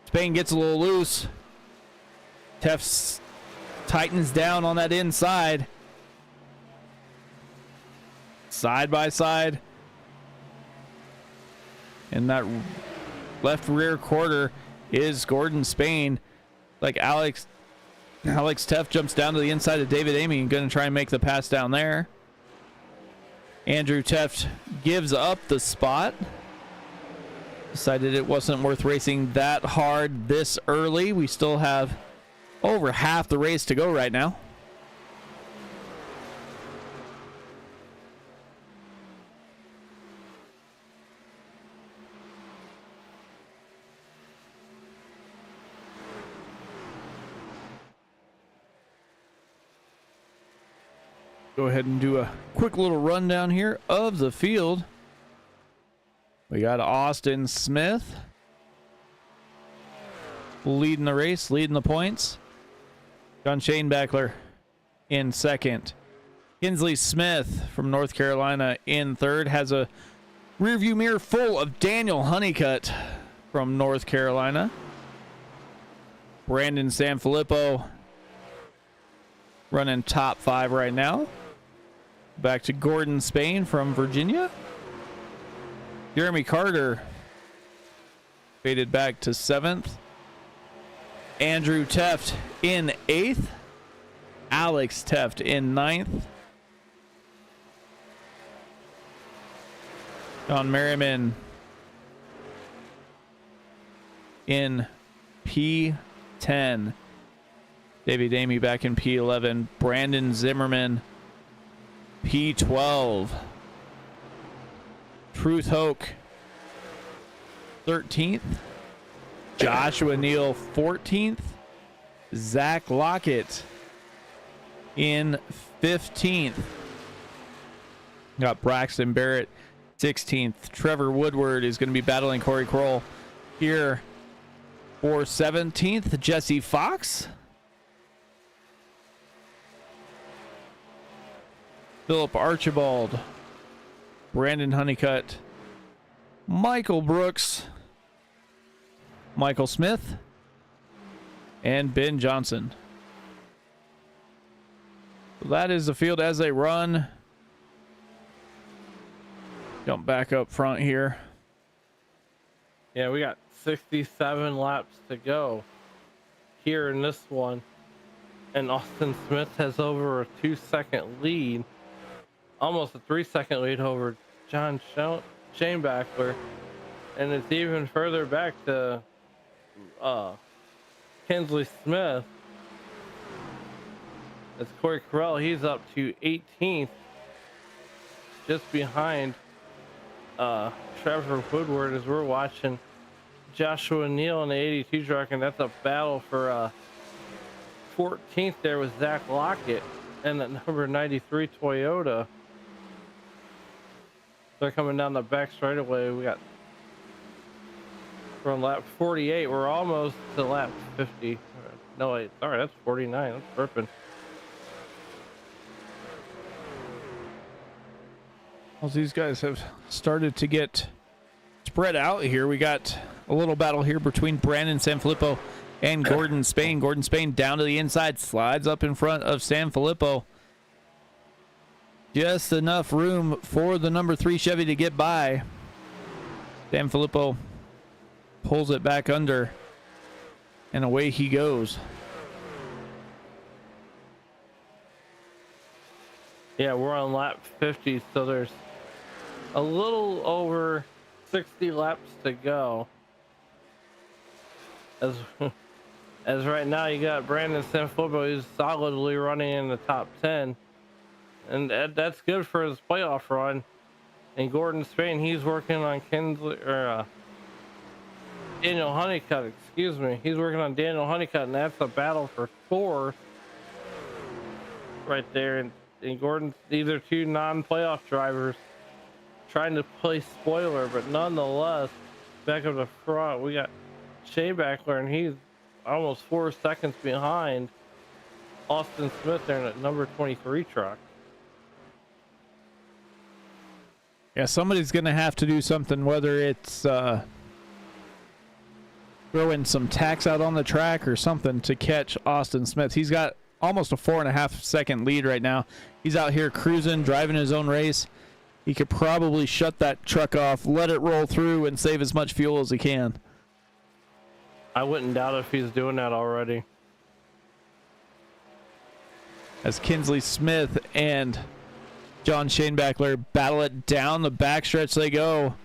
Spain gets a little loose. Teft tightens down on that inside. Side by side. And that left rear quarter is Gordon Spain. Like Alex Teft jumps down to the inside of David Amy and going to try and make the pass down there. Andrew Teft gives up the spot. Decided it wasn't worth racing that hard this early. We still have over half the race to go right now. Go ahead and do a quick little rundown here of the field. We got Austin Smith leading the race, leading the points. John Shanebackler in second. Kinsley Smith from North Carolina in third. Has a rearview mirror full of Daniel Honeycutt from North Carolina. Brandon Sanfilippo running top 5 right now. Back to Gordon Spain from Virginia. Jeremy Carter faded back to 7th. Andrew Teft in 8th. Alex Teft in 9th. John Merriman in P10. David Amy back in P11. Brandon Zimmerman P12. Truth Hoke 13th. Joshua Neal 14th. Zach Lockett in 15th. Got Braxton Barrett 16th. Trevor Woodward is going to be battling Corey Kroll here for 17th. Jesse Fox. Philip Archibald. Brandon Honeycutt. Michael Brooks. Michael Smith. And Ben Johnson. So that is the field as they run. Jump back up front here. Yeah, we got 67 laps to go here in this one. And Austin Smith has over a 2-second lead. Almost a 3-second lead over John Shane Backler, and it's even further back to Kinsley Smith. It's Corey Carell. He's up to 18th, just behind Trevor Woodward, as we're watching Joshua Neal in the 82 truck, and that's a battle for 14th there with Zach Lockett and that number 93 Toyota. They're coming down the back straightaway. We're on lap 48. We're almost to lap 50. No, wait, sorry, that's 49. That's burping. Well, these guys have started to get spread out here. We got a little battle here between Brandon Sanfilippo and Gordon Spain. Gordon Spain down to the inside, slides up in front of Sanfilippo. Just enough room for the number 3 Chevy to get by. Sanfilippo pulls it back under, and away he goes. Yeah, we're on lap 50, so there's a little over 60 laps to go. As right now you got Brandon Sanfilippo, who's solidly running in the top 10, and that's good for his playoff run. And Gordon Spain, he's working on Daniel Honeycutt, excuse me. He's working on Daniel Honeycutt, and that's a battle for 4th right there. And Gordon's, these are two non-playoff drivers trying to play spoiler, but nonetheless, back up the front, we got Shane Backler, and he's almost 4 seconds behind Austin Smith there in that number 23 truck. Yeah, somebody's going to have to do something, whether it's throwing some tacks out on the track or something to catch Austin Smith. He's got almost a 4.5 second lead right now. He's out here cruising, driving his own race. He could probably shut that truck off, let it roll through, and save as much fuel as he can. I wouldn't doubt if he's doing that already. As Kinsley Smith and John Shanebackler battle it down the backstretch they go.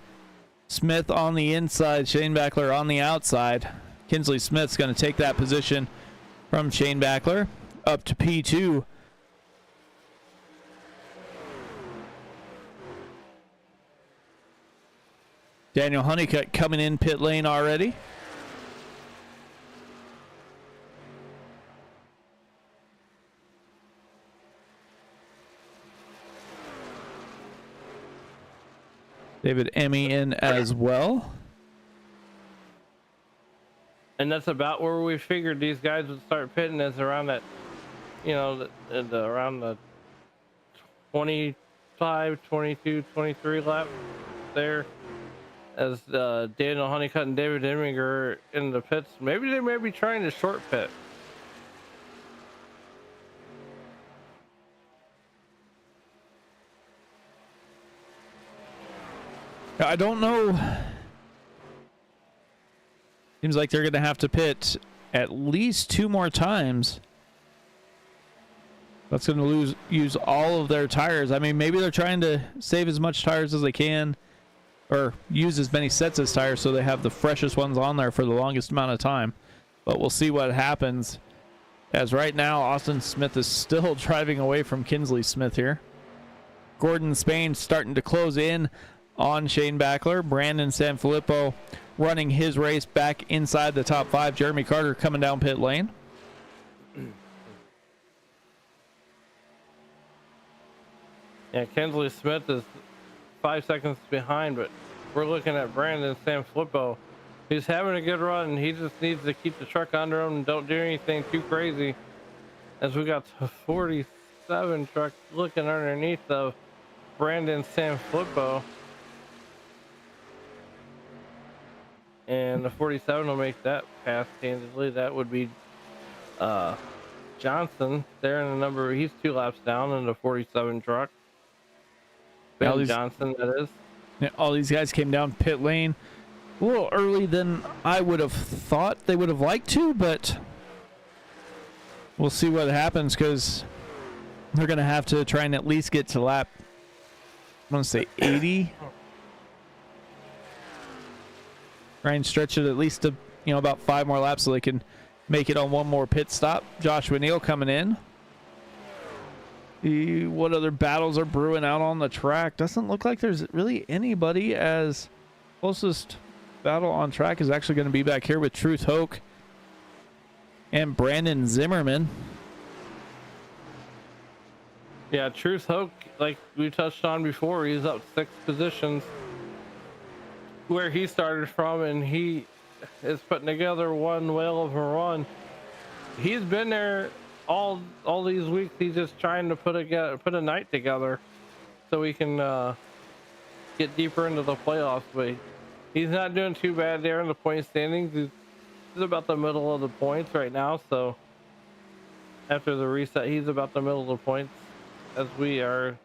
Smith on the inside, Shanebackler on the outside. Kinsley Smith's going to take that position from Shanebackler up to P2. Daniel Honeycutt coming in pit lane already. David Emmy in as well. And that's about where we figured these guys would start pitting, is around that, you know, around the 25, 22, 23 lap there. As Daniel Honeycutt and David Emmy are in the pits. Maybe they may be trying to short pit. I don't know. Seems like they're going to have to pit at least 2 more times. That's going to use all of their tires. I mean, maybe they're trying to save as much tires as they can, or use as many sets as tires so they have the freshest ones on there for the longest amount of time. But we'll see what happens. As right now, Austin Smith is still driving away from Kinsley Smith here. Gordon Spain starting to close in on Shanebackler. Brandon Sanfilippo running his race back inside the top 5. Jeremy Carter coming down pit lane. Yeah, Kinsley Smith is 5 seconds behind, but we're looking at Brandon Sanfilippo. He's having a good run. He just needs to keep the truck under him and don't do anything too crazy. As we got the 47 truck looking underneath of Brandon Sanfilippo. And the 47 will make that pass handedly. That would be Johnson there in the number. He's 2 laps down in the 47 truck. Ben Johnson, that is. Yeah, all these guys came down pit lane a little early than I would have thought they would have liked to, but we'll see what happens, because they're going to have to try and at least get to lap, I want to say 80. Try and stretch it at least to, about 5 more laps so they can make it on one more pit stop. Joshua Neal coming in. What other battles are brewing out on the track? Doesn't look like there's really anybody. As closest battle on track is actually going to be back here with Truth Hoke and Brandon Zimmerman. Yeah, Truth Hoke, like we touched on before, he's up 6 positions where he started from, and he is putting together one whale of a run. He's been there all these weeks. He's just trying to put a night together so we can get deeper into the playoffs. But he's not doing too bad there in the point standings. He's about the middle of the points right now. So after the reset, he's about the middle of the points, as we are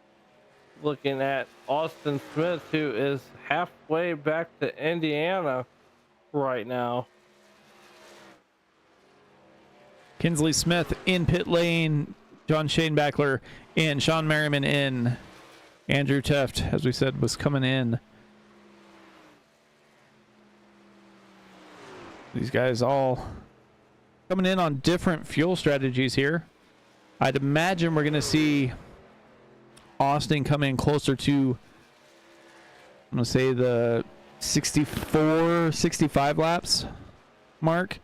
looking at Austin Smith, who is halfway back to Indiana right now. Kinsley Smith in pit lane, John Shane Backler in, Sean Merriman in, Andrew Teft, as we said, was coming in. These guys all coming in on different fuel strategies here. I'd imagine we're going to see Austin come in closer to, I'm going to say, the 64, 65 laps mark.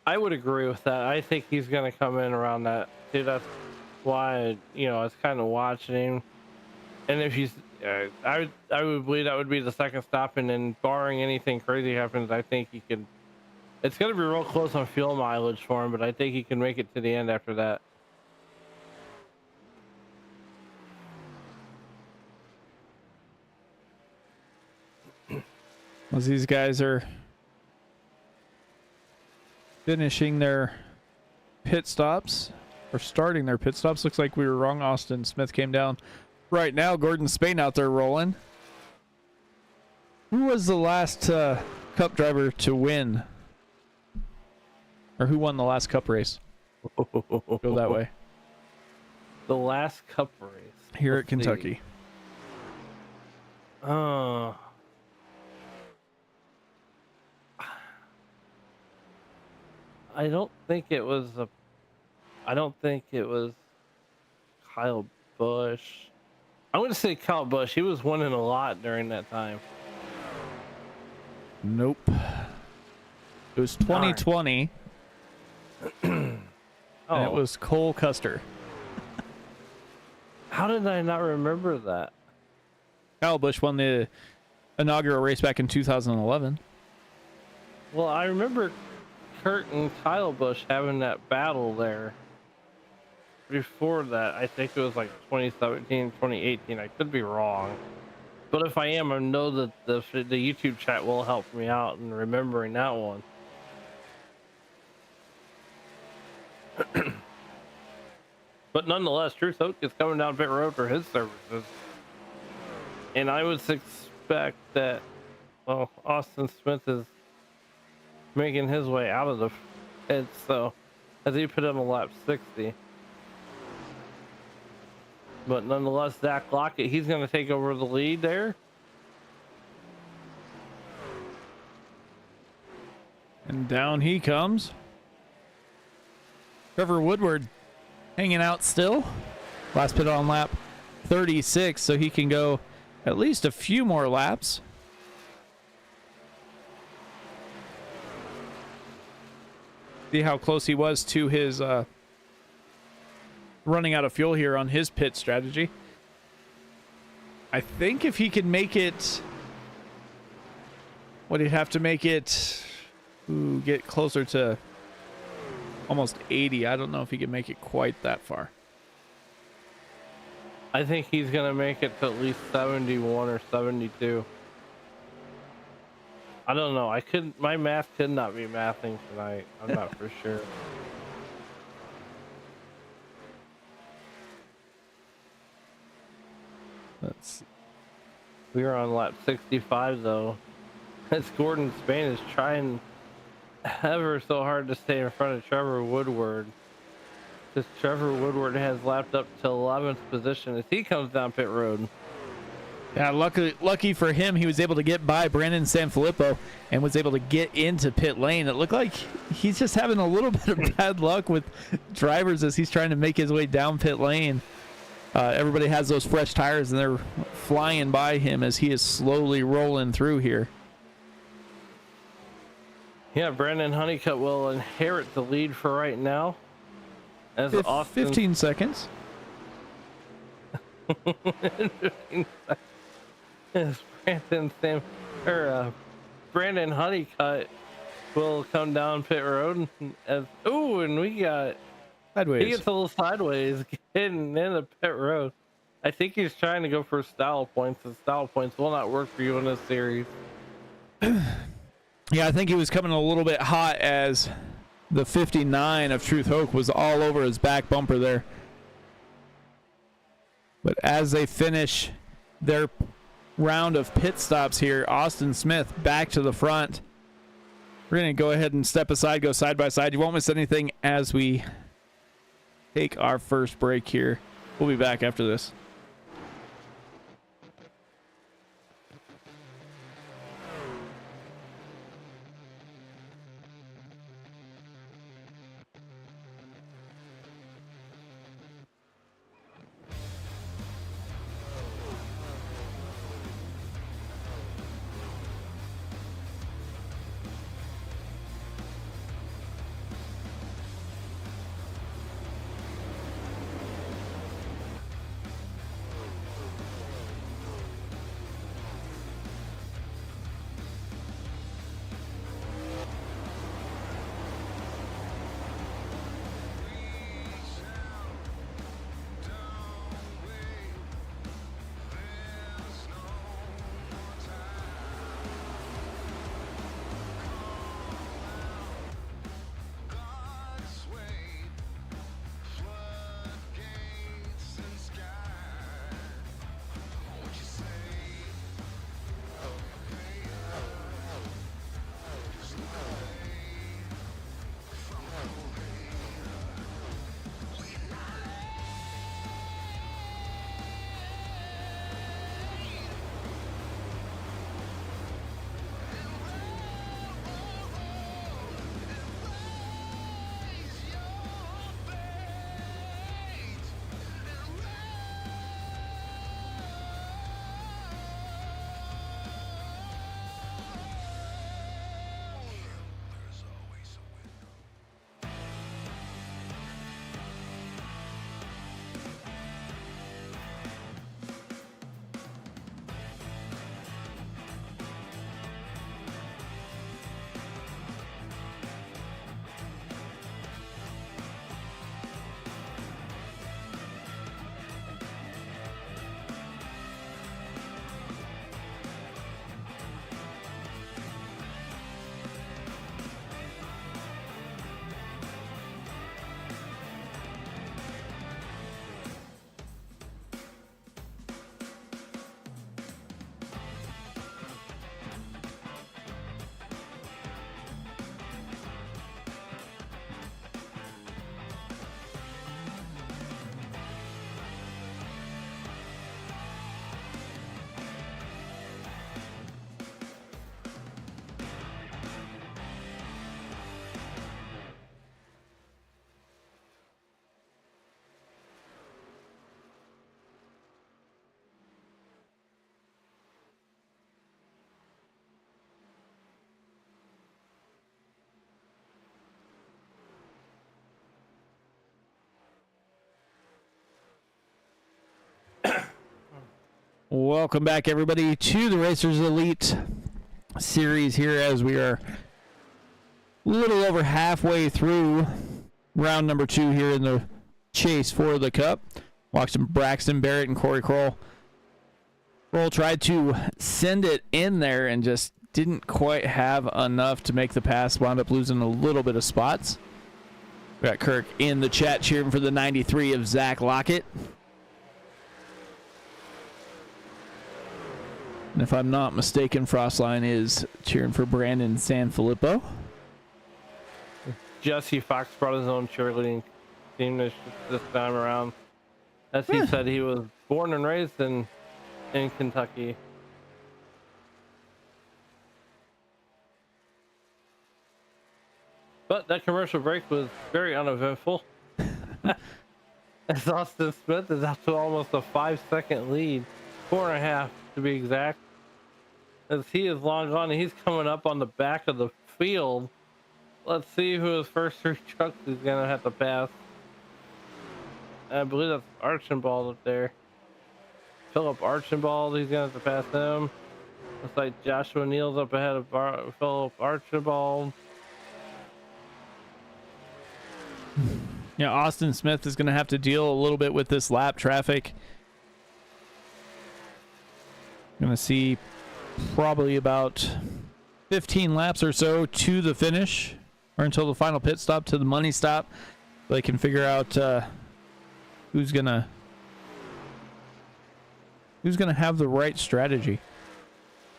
I would agree with that. I think he's going to come in around that. Dude, that's why, I was kind of watching him. And if he's, I would believe that would be the second stop. And then barring anything crazy happens, I think he could, it's going to be real close on fuel mileage for him, but I think he can make it to the end after that. As these guys are finishing their pit stops, or starting their pit stops. Looks like we were wrong. Austin Smith came down right now. Gordon Spain out there rolling. Who was the last Cup driver to win? Or who won the last Cup race? Go that way. The last Cup race. Here at Kentucky. I don't think it was Kyle Busch. I'm going to say Kyle Busch. He was winning a lot during that time. Nope. It was 2020. And it was Cole Custer. How did I not remember that? Kyle Busch won the inaugural race back in 2011. Well, I remember Kurt and Kyle Busch having that battle there. Before that, I think it was like 2017, 2018. I could be wrong. But if I am, I know that the YouTube chat will help me out in remembering that one. But nonetheless, Truth Hoke is coming down pit road for his services. And I would suspect that, well, Austin Smith is making his way out of the pit, so as he put in a lap 60. But nonetheless, Zach Lockett, he's going to take over the lead there. And down he comes. Trevor Woodward hanging out still. Last pit on lap 36, so he can go at least a few more laps. See how close he was to his running out of fuel here on his pit strategy. I think if he could make it, would he have to make it get closer to almost 80? I don't know if he can make it quite that far. I think he's going to make it to at least 71 or 72. I don't know. My math could not be mathing tonight. I'm not for sure. Let's see. We are on lap 65 though. As Gordon Spain is trying ever so hard to stay in front of Trevor Woodward. Because Trevor Woodward has lapped up to 11th position as he comes down pit road. Yeah, lucky for him, he was able to get by Brandon Sanfilippo and was able to get into pit lane. It looked like he's just having a little bit of bad luck with drivers as he's trying to make his way down pit lane. Everybody has those fresh tires, and they're flying by him as he is slowly rolling through here. Yeah, Brandon Honeycutt will inherit the lead for right now. As Austin 15 seconds. As Brandon Honeycutt will come down pit road. And we got Sideways. he gets a little sideways getting in the pit road. I think he's trying to go for style points, and style points will not work for you in this series. Yeah, I think he was coming a little bit hot as the 59 of Truth Hoke was all over his back bumper there. But as they finish their round of pit stops here, Austin Smith back to the front. We're going to go ahead and step aside, go side by side. You won't miss anything as we take our first break here. We'll be back after this. Welcome back, everybody, to the Racers Elite series here as we are a little over halfway through round number 2 here in the chase for the Cup. Watching Braxton Barrett and Corey Kroll. Kroll tried to send it in there and just didn't quite have enough to make the pass. Wound up losing a little bit of spots. We got Kirk in the chat cheering for the 93 of Zach Lockett. And if I'm not mistaken, Frostline is cheering for Brandon Sanfilippo. Jesse Fox brought his own cheerleading team this time around. As he said, he was born and raised in in Kentucky. But that commercial break was very uneventful. As Austin Smith is up to almost a 5-second lead, 4.5 to be exact. As he is long gone, and he's coming up on the back of the field. Let's see who his first 3 trucks is gonna have to pass. I believe that's Archambault up there. Philip Archambault, he's gonna have to pass him. Looks like Joshua Neal's up ahead of Philip Archambault. Yeah, Austin Smith is going to have to deal a little bit with this lap traffic. Going to see probably about 15 laps or so to the finish, or until the final pit stop, to the money stop. They can figure out who's gonna have the right strategy.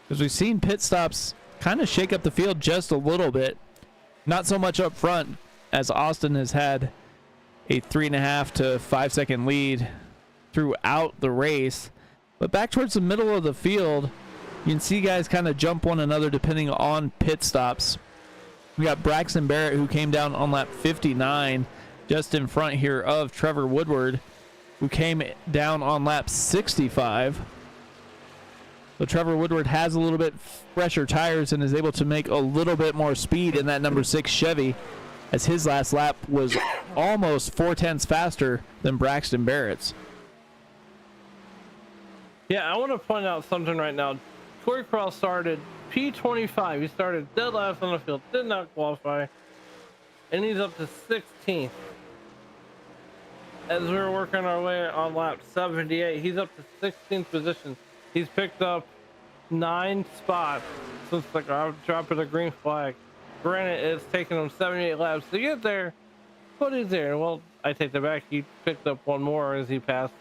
Because we've seen pit stops kind of shake up the field just a little bit. Not so much up front, as Austin has had a 3.5 to 5 second lead throughout the race. But back towards the middle of the field, you can see guys kind of jump one another depending on pit stops. We got Braxton Barrett, who came down on lap 59, just in front here of Trevor Woodward, who came down on lap 65. So Trevor Woodward has a little bit fresher tires and is able to make a little bit more speed in that number 6 Chevy, as his last lap was almost 0.4 faster than Braxton Barrett's. Yeah, I want to point out something right now. Corey Cross started P25. He started dead last on the field, did not qualify, and he's up to 16th. As we were working our way on lap 78, he's up to 16th position. He's picked up 9 spots since the drop of the green flag. Granted, it's taken him 78 laps to get there, but he's there. Well, I take that back. He picked up 1 more as he passed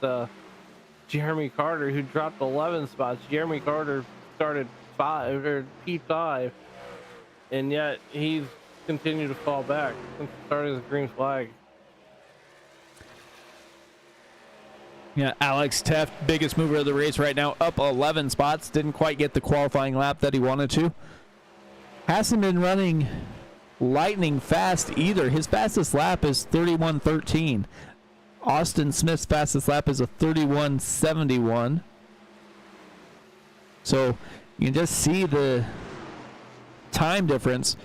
Jeremy Carter, who dropped 11 spots. Jeremy Carter started P5, and yet he's continued to fall back since the start of his green flag. Yeah, Alex Teft, biggest mover of the race right now, up 11 spots. Didn't quite get the qualifying lap that he wanted to. Hasn't been running lightning fast either. His fastest lap is 31:13. Austin Smith's fastest lap is a 31:71. So you can just see the time difference,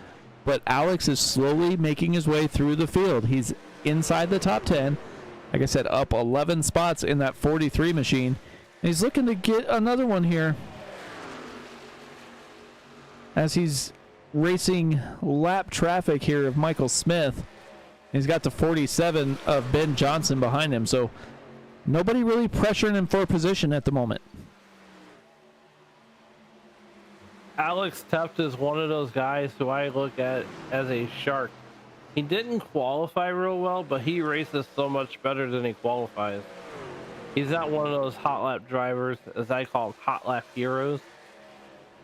but Alex is slowly making his way through the field. He's inside the top 10. Like I said, up 11 spots in that 43 machine. And he's looking to get another one here, as he's racing lap traffic here of Michael Smith. He's got the 47 of Ben Johnson behind him, so nobody really pressuring him for a position at the moment. Alex Teft is one of those guys who I look at as a shark. He didn't qualify real well, but he races so much better than he qualifies. He's not one of those hot lap drivers, as I call them, hot lap heroes.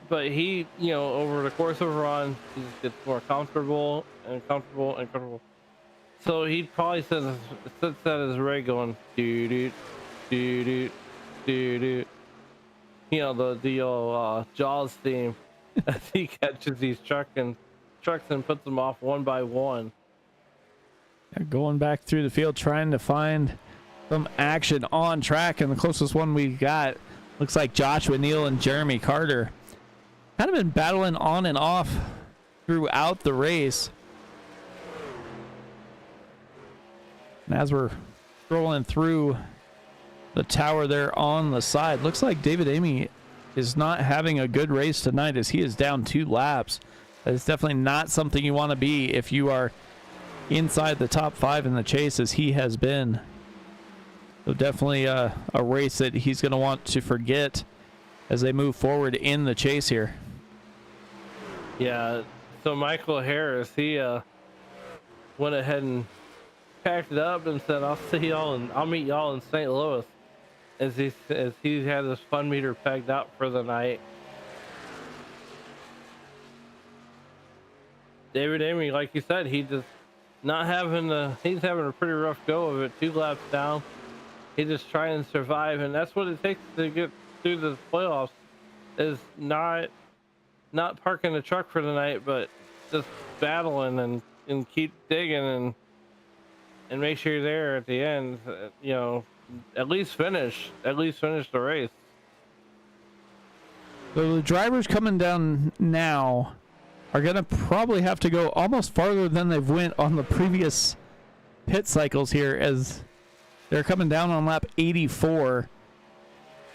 But he, over the course of a run, he just gets more comfortable and comfortable and comfortable. So he probably sits at his rig going doo doo doo doo doo doo. The Jaws theme as he catches these trucks and puts them off one by one. Going back through the field, trying to find some action on track, and the closest one we got looks like Joshua Neal and Jeremy Carter. Kind of been battling on and off throughout the race. And as we're scrolling through the tower there on the side, looks like David Amy is not having a good race tonight, as he is down 2 laps. That is definitely not something you want to be if you are inside the top 5 in the chase, as he has been. So definitely a race that he's going to want to forget as they move forward in the chase here. Yeah, so Michael Harris, he went ahead and packed it up and said, I'll meet y'all in St. Louis, as he had his fun meter pegged out for the night. David Amy, like you said, he's having a pretty rough go of it. 2 laps down. He's just trying to survive, and that's what it takes to get through the playoffs is not parking the truck for the night, but just battling and keep digging and make sure you're there at the end. You know, at least finish the race. So the drivers coming down now are going to probably have to go almost farther than they've went on the previous pit cycles here, as they're coming down on lap 84,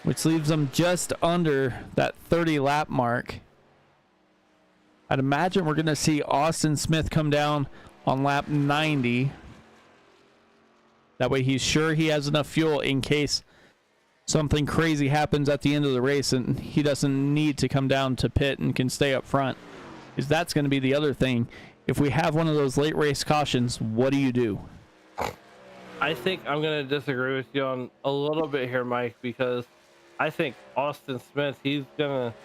which leaves them just under that 30 lap mark. I'd imagine we're going to see Austin Smith come down on lap 90. That way he's sure he has enough fuel in case something crazy happens at the end of the race and he doesn't need to come down to pit and can stay up front. Because that's going to be the other thing. If we have one of those late race cautions, what do you do? I think I'm going to disagree with you on a little bit here, Mike, because I think Austin Smith, he's going to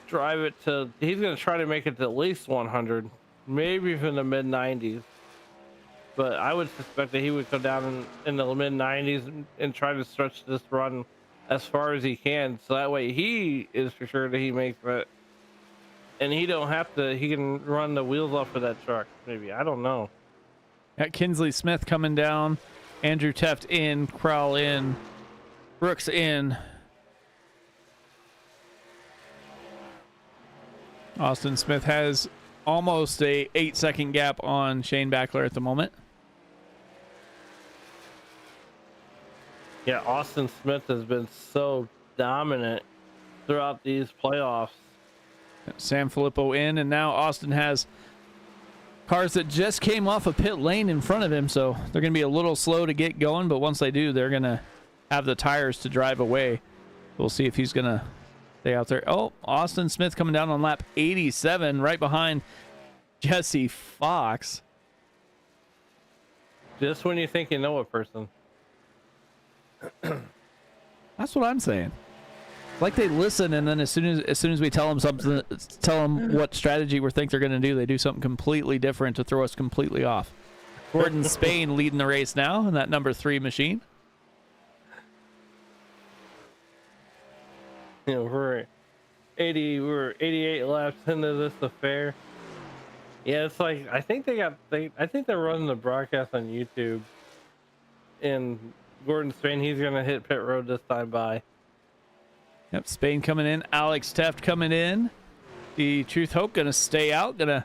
try to make it to at least 100, maybe even the mid 90s. But I would suspect that he would come down in the mid 90s and try to stretch this run as far as he can. So that way he is for sure that he makes it. And he can run the wheels off of that truck, maybe. I don't know. Got Kinsley Smith coming down. Andrew Teft in. Crowell in. Brooks in. Austin Smith has almost a 8-second gap on Shane Backler at the moment. Yeah, Austin Smith has been so dominant throughout these playoffs. Sam Filippo in, and now Austin has cars that just came off a pit lane in front of him, so they're going to be a little slow to get going, but once they do, they're going to have the tires to drive away. We'll see if he's going to stay out there. Oh, Austin Smith coming down on lap 87, right behind Jesse Fox. Just when you think you know a person. That's what I'm saying. Like they listen, and then as soon as we tell them something, tell them what strategy we think they're going to do, they do something completely different to throw us completely off. Gordon Spain leading the race now in that number 3 machine. You know, we're 88 laps into this affair. Yeah, it's like I think they're running the broadcast on YouTube. And Gordon Spain, he's gonna hit pit road this time by. Yep, Spain coming in. Alex Teft coming in. The Truth Hope going to stay out. Going to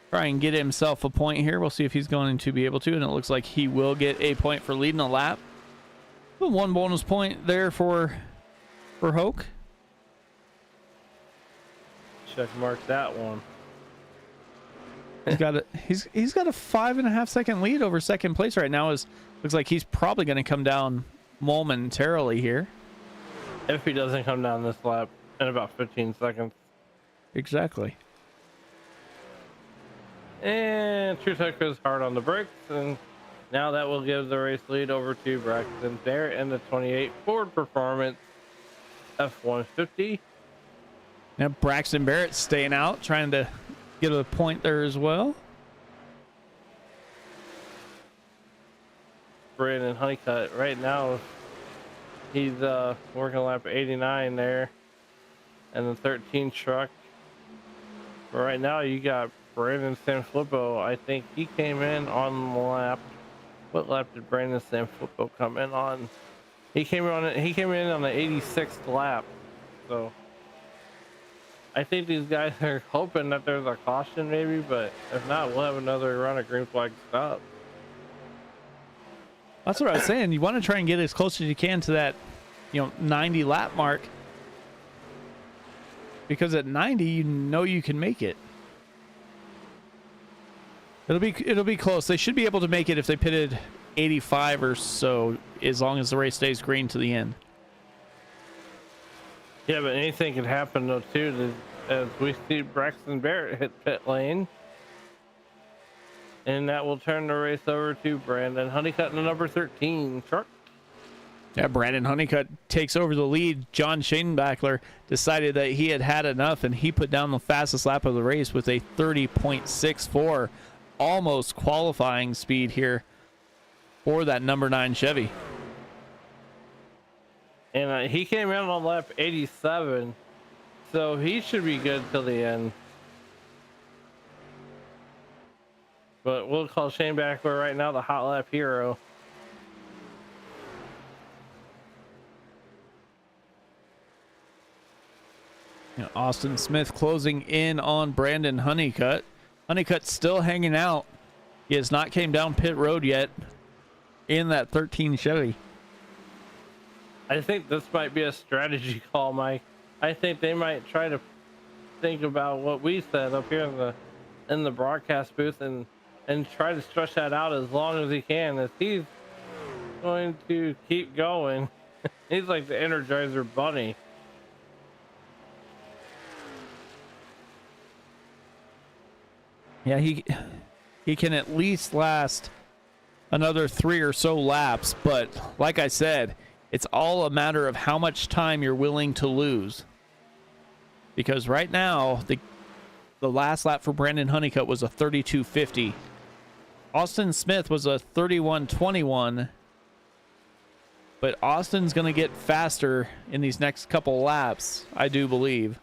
try and get himself a point here. We'll see if he's going to be able to. And it looks like he will get a point for leading a lap. 1 bonus point there for Hoke. Check mark that one. He's got a 5.5 second lead over second place right now. Looks like he's probably going to come down momentarily here. If he doesn't come down this lap in about 15 seconds. Exactly. And Truth Hook is hard on the brakes, and now that will give the race lead over to Braxton Barrett in the 28 Ford Performance F-150. Now Braxton Barrett staying out, trying to get a point there as well. Brandon Honeycutt right now, he's working lap 89 there, and the 13 truck. But right now you got Brandon Sanfilippo. I think he came in on lap. What lap did Brandon Sanfilippo come in on? He came in on the 86th lap. So I think these guys are hoping that there's a caution maybe, but if not, we'll have another run of green flag stop. That's what I was saying. You want to try and get as close as you can to that, 90 lap mark. Because at 90, you can make it. It'll be close. They should be able to make it if they pitted 85 or so, as long as the race stays green to the end. Yeah, but anything can happen though too. As we see Braxton Barrett hit pit lane, and that will turn the race over to Brandon Honeycutt in the number 13 truck. Yeah, Brandon Honeycutt takes over the lead. John Shanebackler decided that he had enough, and he put down the fastest lap of the race with a 30.64, almost qualifying speed here for that number 9 Chevy. And he came in on lap 87, so he should be good till the end. But we'll call Shane Backler right now the hot lap hero. You know, Austin Smith closing in on Brandon Honeycutt. Honeycutt still hanging out. He has not came down pit road yet in that 13 Chevy. I think this might be a strategy call, Mike. I think they might try to think about what we said up here in the broadcast booth and try to stretch that out as long as he can. If he's going to keep going, he's like the Energizer Bunny. Yeah, he can at least last another 3 or so laps, but like I said, it's all a matter of how much time you're willing to lose. Because right now, the last lap for Brandon Honeycutt was a 32.50. Austin Smith was a 31.21. But Austin's going to get faster in these next couple laps, I do believe,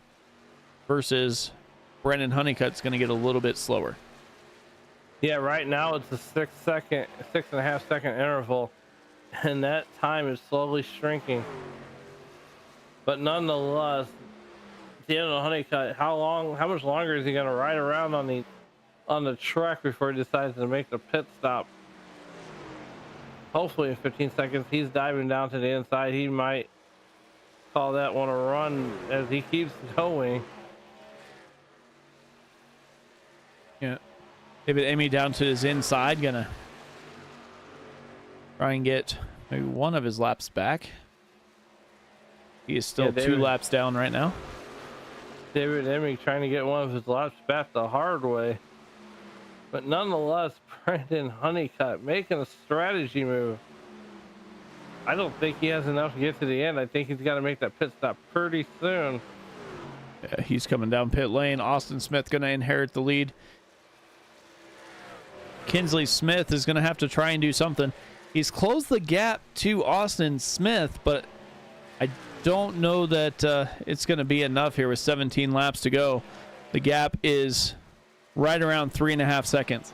versus Brandon Honeycutt's going to get a little bit slower. Yeah, right now it's a 6.5 second interval, and that time is slowly shrinking. But nonetheless, at the end of the Honeycutt, how much longer is he going to ride around on the track before he decides to make the pit stop? Hopefully in 15 seconds. He's diving down to the inside. He might call that one a run as he keeps going. Yeah. David Emmy down to his inside, gonna try and get maybe one of his laps back. He is still 2 laps down right now. David Emmy trying to get one of his laps back the hard way. But nonetheless, Brandon Honeycutt making a strategy move. I don't think he has enough to get to the end. I think he's got to make that pit stop pretty soon. Yeah, he's coming down pit lane. Austin Smith going to inherit the lead. Kinsley Smith is going to have to try and do something. He's closed the gap to Austin Smith, but I don't know that it's going to be enough here with 17 laps to go. The gap is right around 3.5 seconds.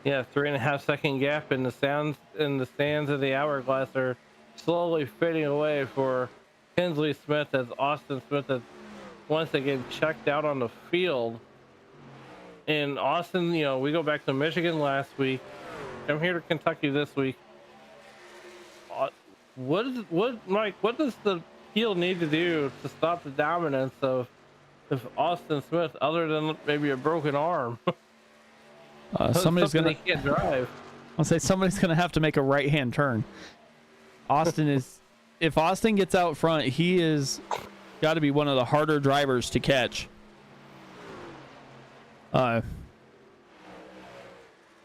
Yeah, 3.5 second gap in the sands of the hourglass are slowly fading away for Kinsley Smith as Austin Smith has once again checked out on the field. And Austin, you know, we go back to Michigan last week. I'm here to Kentucky this week. Mike, what does the field need to do to stop the dominance of Austin Smith, other than maybe a broken arm? Somebody's gonna he can't drive. I'll say somebody's gonna have to make a right-hand turn. Austin is, if Austin gets out front, he is got to be one of the harder drivers to catch.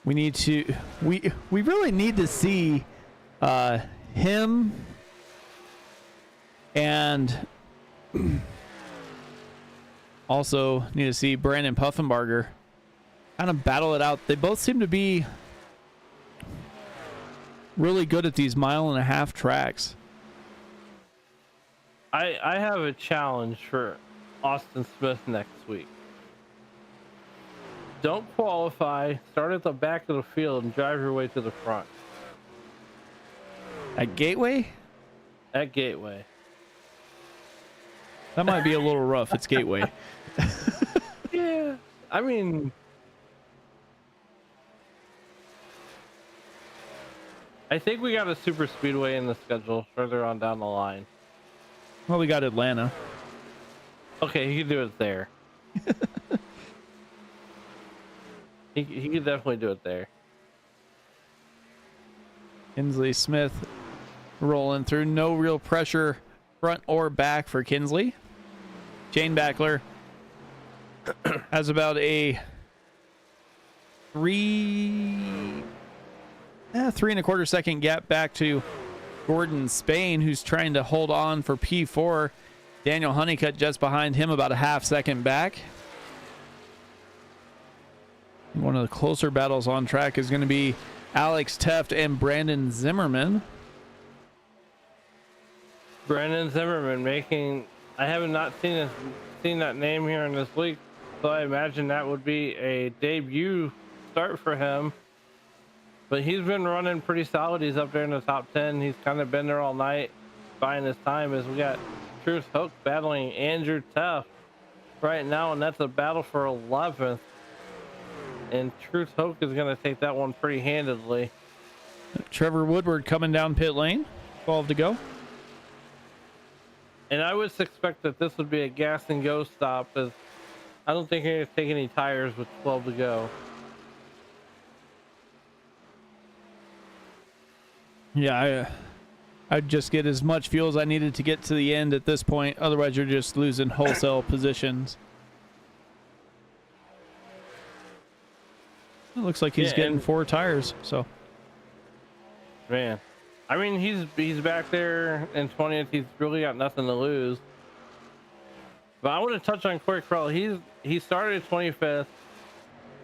We need to, we really need to see him and also need to see Brandon Puffenbarger kind of battle it out. They both seem to be really good at these 1.5 mile tracks. I have a challenge for Austin Smith next week. Don't qualify, start at the back of the field and drive your way to the front. At Gateway? At Gateway. That might be a little rough. It's Gateway. Yeah, I mean, I think we got a super speedway in the schedule further on down the line. Well, we got Atlanta. Okay, he can do it there. He can definitely do it there. Kinsley Smith rolling through. No real pressure front or back for Kinsley. Shane Backler has about a 3.25 second gap back to Gordon Spain, who's trying to hold on for P4. Daniel Honeycutt just behind him, about a 0.5 second back. One of the closer battles on track is going to be Alex Teft and Brandon Zimmerman. Brandon Zimmerman making. I have not seen that name here in this week, so I imagine that would be a debut start for him. But he's been running pretty solid. He's up there in the top 10. He's kind of been there all night, buying his time. As we got Truth Hook battling Andrew Tuff right now, and that's a battle for 11th. And Truth Hook is going to take that one pretty handedly. Trevor Woodward coming down pit lane. 12 to go. And I would expect that this would be a gas and go stop, as I don't think you're going to take any tires with 12 to go. Yeah, I'd just get as much fuel as I needed to get to the end at this point. Otherwise, you're just losing wholesale positions. It looks like he's getting 4 tires. So, man, I mean, he's back there in 20th. He's really got nothing to lose. But I want to touch on Corey Crowell. He started 25th.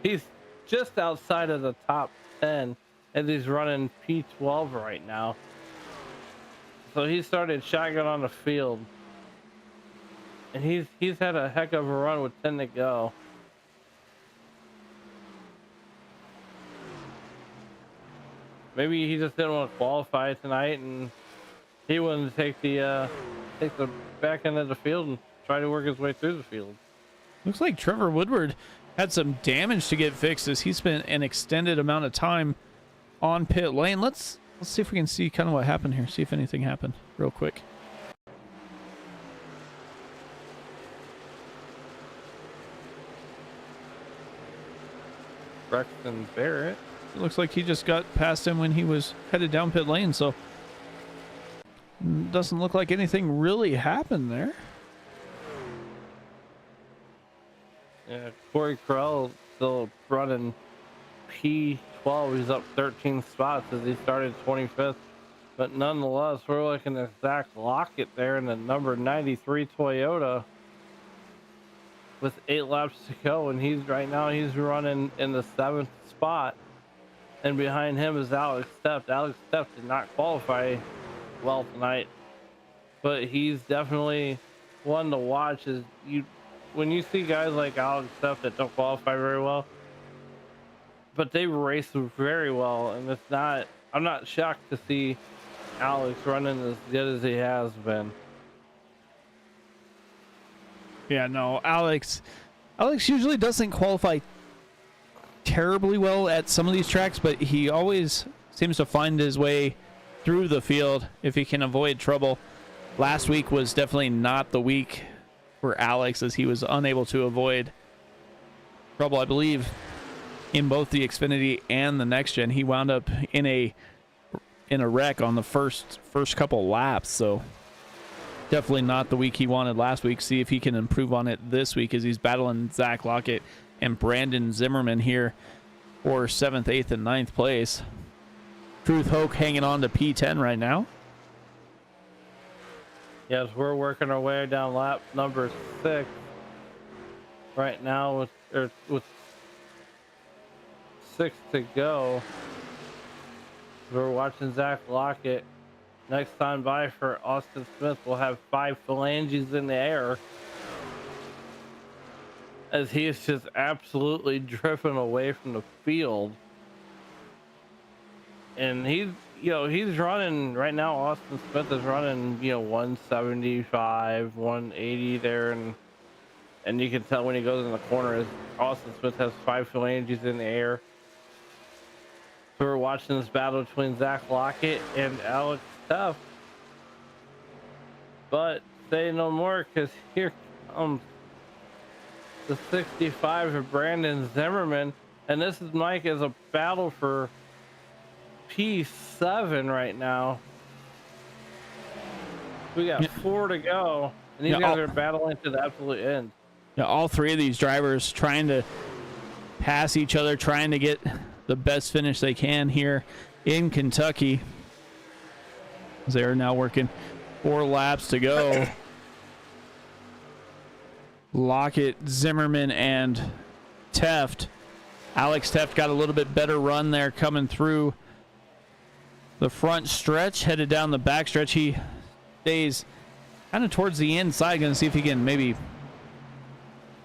He's just outside of the top 10. And he's running P12 right now. So he started shotgun on the field. And he's had a heck of a run with 10 to go. Maybe he just didn't want to qualify tonight, and he wanted to take the back end of the field and try to work his way through the field. Looks like Trevor Woodward had some damage to get fixed as he spent an extended amount of time on pit lane. Let's see if we can see kind of what happened here. See if anything happened real quick. Braxton Barrett. It looks like he just got past him when he was headed down pit lane, so doesn't look like anything really happened there. Yeah, Corey Crowell still running P12. He's up 13 spots as he started 25th. But nonetheless, we're looking at Zach Lockett there in the number 93 Toyota with 8 laps to go, and he's running in the 7th spot. And behind him is Alex Stepp. Alex Stepp did not qualify well tonight, but he's definitely one to watch. When you see guys like Alex Stepp that don't qualify very well, but they race very well, and I'm not shocked to see Alex running as good as he has been. Yeah, no, Alex usually doesn't qualify terribly well at some of these tracks, but he always seems to find his way through the field if he can avoid trouble. Last week was definitely not the week for Alex, as he was unable to avoid trouble. I believe in both the Xfinity and the Next Gen, he wound up in a wreck on the first couple laps. So definitely not the week he wanted last week. See if he can improve on it this week as he's battling Zach Lockett and Brandon Zimmerman here for 7th, 8th, and 9th place. Truth Hoke hanging on to P10 right now. Yes, we're working our way down lap number 6 right now with 6 to go. We're watching Zach Lockett. Next time by for Austin Smith, we'll have 5 phalanges in the air, as he is just absolutely driven away from the field. And he's running right now. Austin Smith is running 175, 180 there, and you can tell when he goes in the corner as Austin Smith has 5 phalanges in the air. So we're watching this battle between Zach Lockett and Alex Tuff. But say no more, because here comes the 65 of Brandon Zimmerman, and this is Mike as a battle for P7 right now. We got 4 to go, and these guys are battling to the absolute end. Yeah, all 3 of these drivers trying to pass each other, trying to get the best finish they can here in Kentucky. They are now working 4 laps to go. Lockett, Zimmerman, and Teft. Alex Teft got a little bit better run there coming through the front stretch, headed down the back stretch. He stays kind of towards the inside. Going to see if he can maybe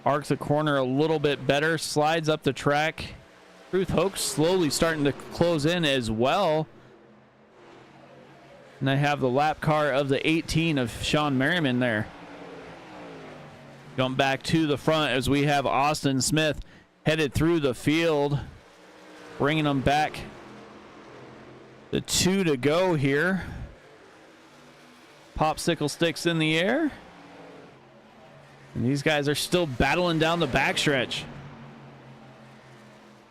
arc the corner a little bit better. Slides up the track. Truth Hoax slowly starting to close in as well. And I have the lap car of the 18 of Sean Merriman there. Jump back to the front as we have Austin Smith headed through the field. Bringing them back. The 2 to go here. Popsicle sticks in the air. And these guys are still battling down the backstretch.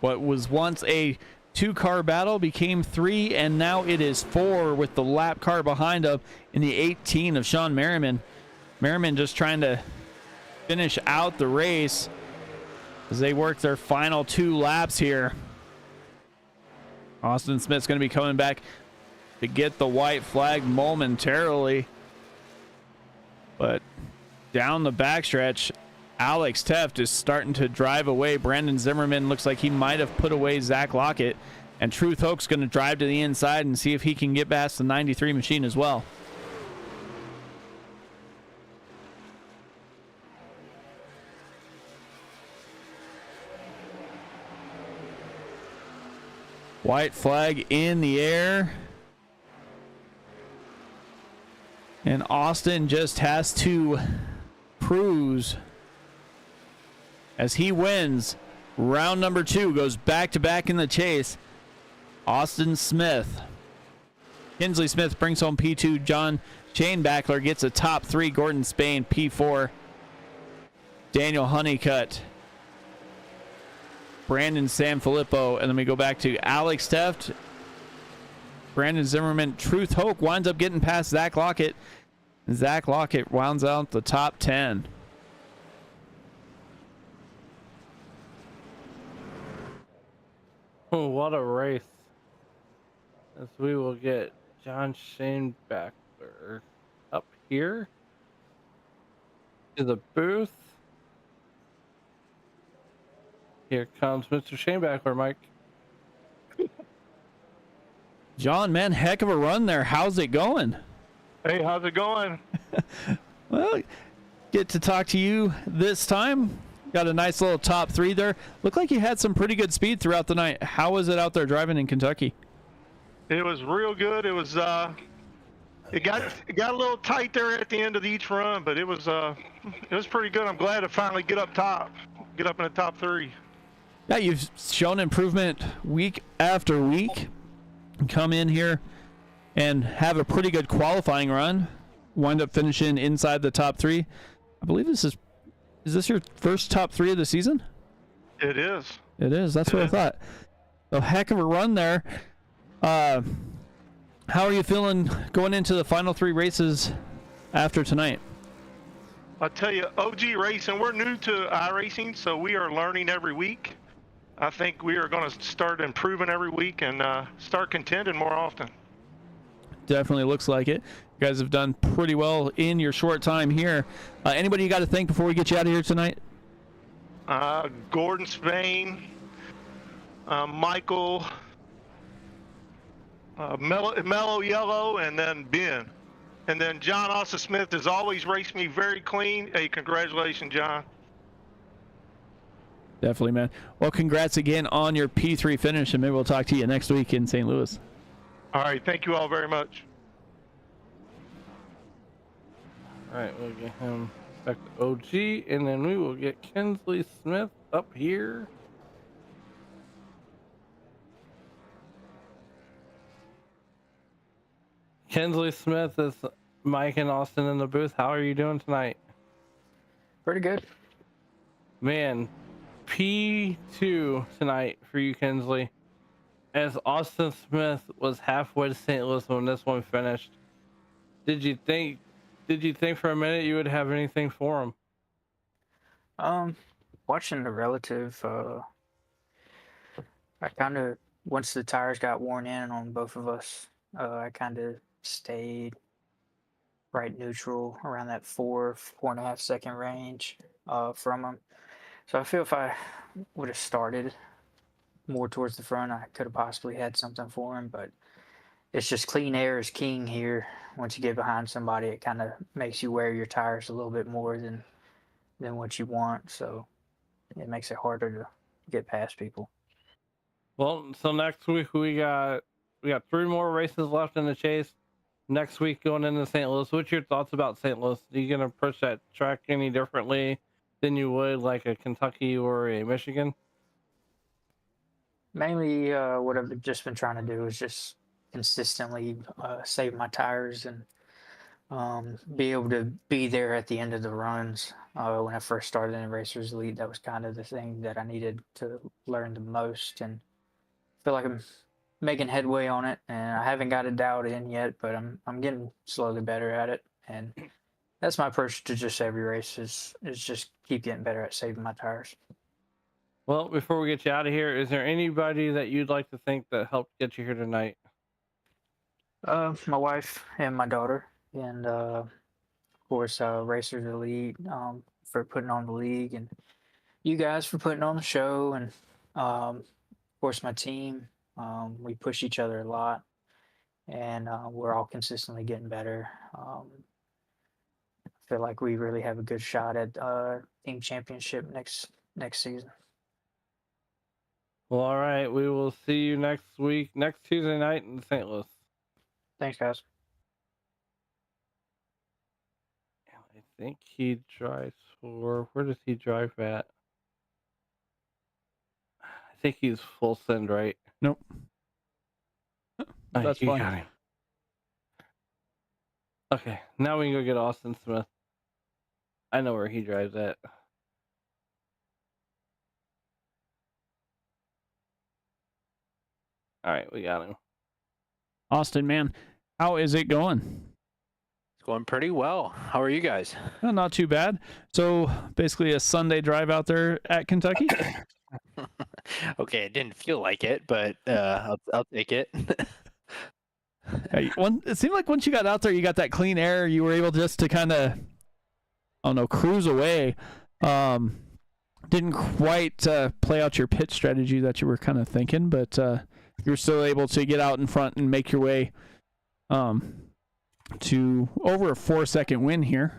What was once a 2-car battle became 3, and now it is 4 with the lap car behind up in the 18 of Sean Merriman. Merriman just trying to finish out the race as they work their final 2 laps here. Austin Smith's going to be coming back to get the white flag momentarily. But down the backstretch, Alex Teft is starting to drive away. Brandon Zimmerman looks like he might have put away Zach Lockett. And Truth Hoax going to drive to the inside and see if he can get past the 93 machine as well. White flag in the air. And Austin just has to cruise as he wins round number 2, goes back-to-back in the chase. Austin Smith. Kinsley Smith brings home P2. John Shanebackler gets a top 3. Gordon Spain, P4. Daniel Honeycutt. Brandon Sanfilippo. And then we go back to Alex Teft. Brandon Zimmerman. Truth Hoax winds up getting past Zach Lockett. Zach Lockett rounds out the top 10. Oh, what a race. As we will get John Shanebackler up here to the booth. Here comes Mr. Shanebackler, Mike. John, man, heck of a run there. How's it going? Hey, how's it going? Well, get to talk to you this time. Got a nice little top 3 there. Looked like you had some pretty good speed throughout the night. How was it out there driving in Kentucky? It was real good. It was it got a little tight there at the end of each run, but it was pretty good. I'm glad to finally get up top, get up in the top 3. Yeah, you've shown improvement week after week. Come in here and have a pretty good qualifying run. Wind up finishing inside the top 3. I believe this is this your first top 3 of the season? It is. It is. That's what I thought. A heck of a run there. How are you feeling going into the final 3 races after tonight? I'll tell you, OG Racing, we're new to iRacing, so we are learning every week. I think we are going to start improving every week and start contending more often. Definitely looks like it. You guys have done pretty well in your short time here. Anybody you got to thank before we get you out of here tonight? Gordon Spain, Michael, Mellow Yellow, and then Ben. And then John Austin Smith has always raced me very clean. Hey, congratulations, John. Definitely, man. Well, congrats again on your P3 finish, and maybe we'll talk to you next week in St. Louis. All right, thank you all very much. All right, we'll get him back to OG, and then we will get Kinsley Smith up here. Kinsley Smith is Mike and Austin in the booth. How are you doing tonight? Pretty good. Man, P2 tonight for you, Kinsley. As Austin Smith was halfway to St. Louis when this one finished, did you think for a minute you would have anything for him? Watching the relative, I kind of, once the tires got worn in on both of us, I kind of stayed right neutral around that 4.5 second range from him. So I feel if I would have started more towards the front, I could have possibly had something for him, but it's just clean air is king here. Once you get behind somebody, it kind of makes you wear your tires a little bit more than what you want. So it makes it harder to get past people. Well, so next week we got 3 more races left in the chase. Next week going into St. Louis. What's your thoughts about St. Louis? Are you gonna approach that track any differently than you would like a Kentucky or a Michigan? Mainly, what I've just been trying to do is just consistently save my tires and be able to be there at the end of the runs. When I first started in Racers Elite, that was kind of the thing that I needed to learn the most, and I feel like I'm making headway on it. And I haven't got it dialed in yet, but I'm getting slowly better at it. And that's my approach to just every race is just keep getting better at saving my tires. Well, before we get you out of here, is there anybody that you'd like to thank that helped get you here tonight? My wife and my daughter, and of course, Racers Elite for putting on the league, and you guys for putting on the show, and of course, my team. We push each other a lot, and we're all consistently getting better. I feel like we really have a good shot at team championship next season. Well, all right. We will see you next week, next Tuesday night in St. Louis. Thanks, guys. I think he drives for. Where does he drive at? I think he's full send, right? Nope. Oh, That's you fine. got him. Okay, now we can go get Austin Smith. I know where he drives at. All right, we got him. Austin, man, how is it going? It's going pretty well. How are you guys? Not too bad. So basically a Sunday drive out there at Kentucky? Okay, it didn't feel like it, but I'll take it. It seemed like once you got out there, you got that clean air. You were able just to kind of, I don't know, cruise away. Didn't quite play out your pit strategy that you were kind of thinking, but you were still able to get out in front and make your way to over a 4-second win here.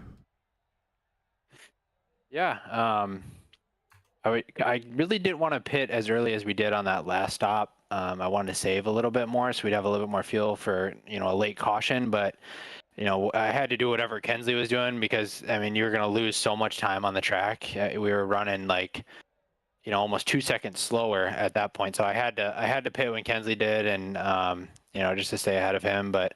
Yeah. I really didn't want to pit as early as we did on that last stop. I wanted to save a little bit more so we'd have a little bit more fuel for, a late caution, but I had to do whatever Kensley was doing because, I mean, you were going to lose so much time on the track. We were running like, almost 2 seconds slower at that point. So I had to pit when Kensley did and, just to stay ahead of him. But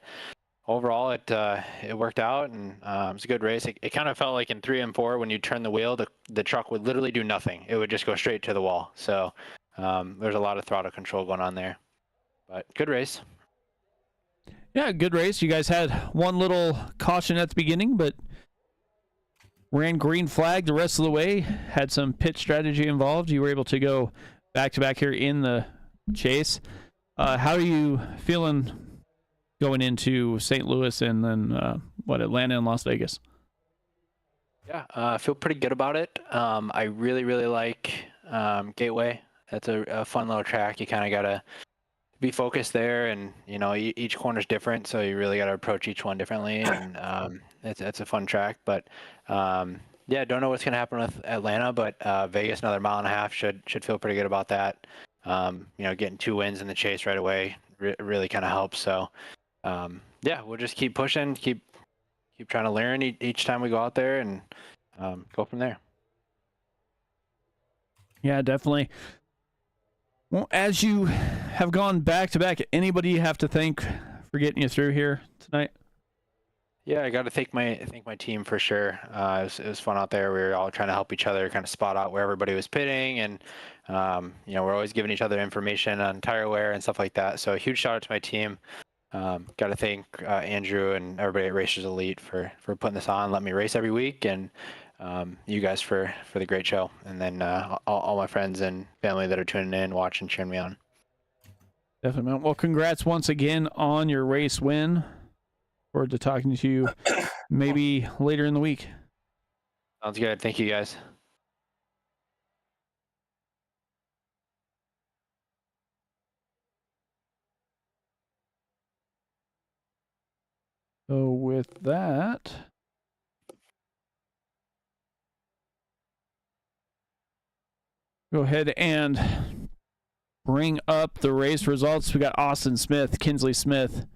overall, it worked out and it was a good race. It kind of felt like in 3 and 4, when you turn the wheel, the truck would literally do nothing. It would just go straight to the wall. So there's a lot of throttle control going on there. But good race. Yeah, good race. You guys had one little caution at the beginning, but ran green flag the rest of the way. Had some pit strategy involved. You were able to go back-to-back here in the chase. How are you feeling going into St. Louis and then Atlanta and Las Vegas? Yeah, I feel pretty good about it. I really, really like Gateway. That's a fun little track. You kind of got to be focused there, and each corner's different, so you really got to approach each one differently. And it's a fun track. But yeah, don't know what's gonna happen with Atlanta, but Vegas, another 1.5 miles should feel pretty good about that. Getting 2 wins in the chase right away really kind of helps. So yeah, we'll just keep pushing, keep trying to learn each time we go out there, and go from there. Yeah, definitely. Well, as you have gone back-to-back, anybody you have to thank for getting you through here tonight? Yeah, I got to thank my team for sure. It was fun out there. We were all trying to help each other, kind of spot out where everybody was pitting, and we're always giving each other information on tire wear and stuff like that. So a huge shout out to my team. Got to thank Andrew and everybody at Racers Elite for putting this on, letting me race every week, and you guys for the great show, and then all my friends and family that are tuning in, watching, cheering me on. Definitely, man. Well, congrats once again on your race win. Forward to talking to you maybe later in the week. Sounds good. Thank you, guys. So with that, go ahead and bring up the race results. We got Austin Smith, Kinsley Smith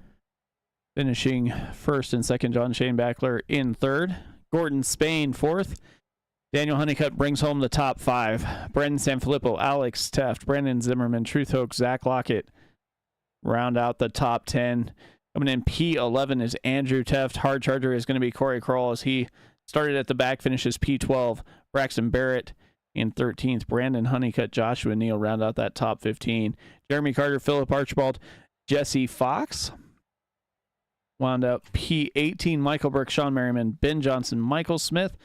finishing first and second. John Shane Backler in third. Gordon Spain fourth. Daniel Honeycutt brings home the top 5. Brendan Sanfilippo, Alex Teft, Brandon Zimmerman, Truth Hoax, Zach Lockett round out the top 10. Coming in P11 is Andrew Teft. Hard Charger is going to be Corey Kroll as he started at the back, finishes P12. Braxton Barrett in 13th. Brandon Honeycutt, Joshua Neal round out that top 15. Jeremy Carter, Philip Archibald, Jesse Fox wound up P18. Michael Burke, Sean Merriman, Ben Johnson, Michael Smith,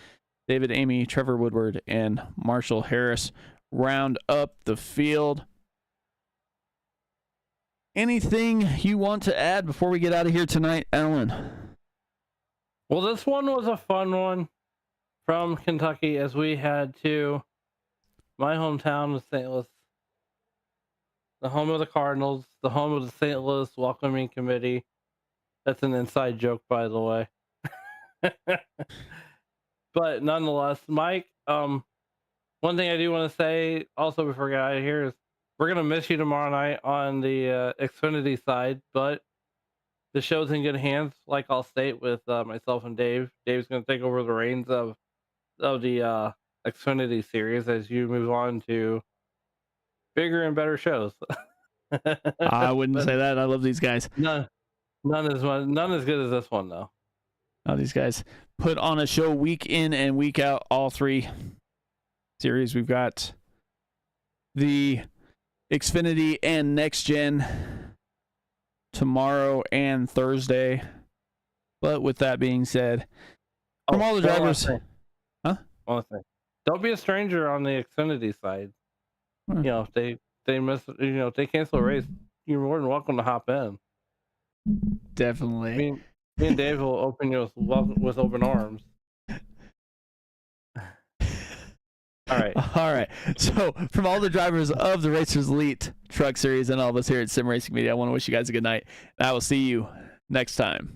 David Amy, Trevor Woodward, and Marshall Harris round up the field. Anything you want to add before we get out of here tonight, Alan? Well, this one was a fun one from Kentucky as we had to my hometown of St. Louis, the home of the Cardinals, the home of the St. Louis Welcoming Committee. That's an inside joke, by the way. But nonetheless, Mike, one thing I do want to say also before we get out of here is we're going to miss you tomorrow night on the Xfinity side, but the show's in good hands, like I'll state, with myself and Dave. Dave's going to take over the reins of the Xfinity series as you move on to bigger and better shows. I wouldn't say that. I love these guys. None as good as this one, though. Oh, these guys put on a show week in and week out. All 3 series. We've got the Xfinity and Next Gen tomorrow and Thursday. But with that being said, from all the drivers, One thing. Don't be a stranger on the Xfinity side. You know, if they miss, if they cancel a race, you're more than welcome to hop in. Definitely. Me and Dave will open you with open arms. All right. So, from all the drivers of the Racers Elite Truck Series and all of us here at Sim Racing Media, I want to wish you guys a good night. And I will see you next time.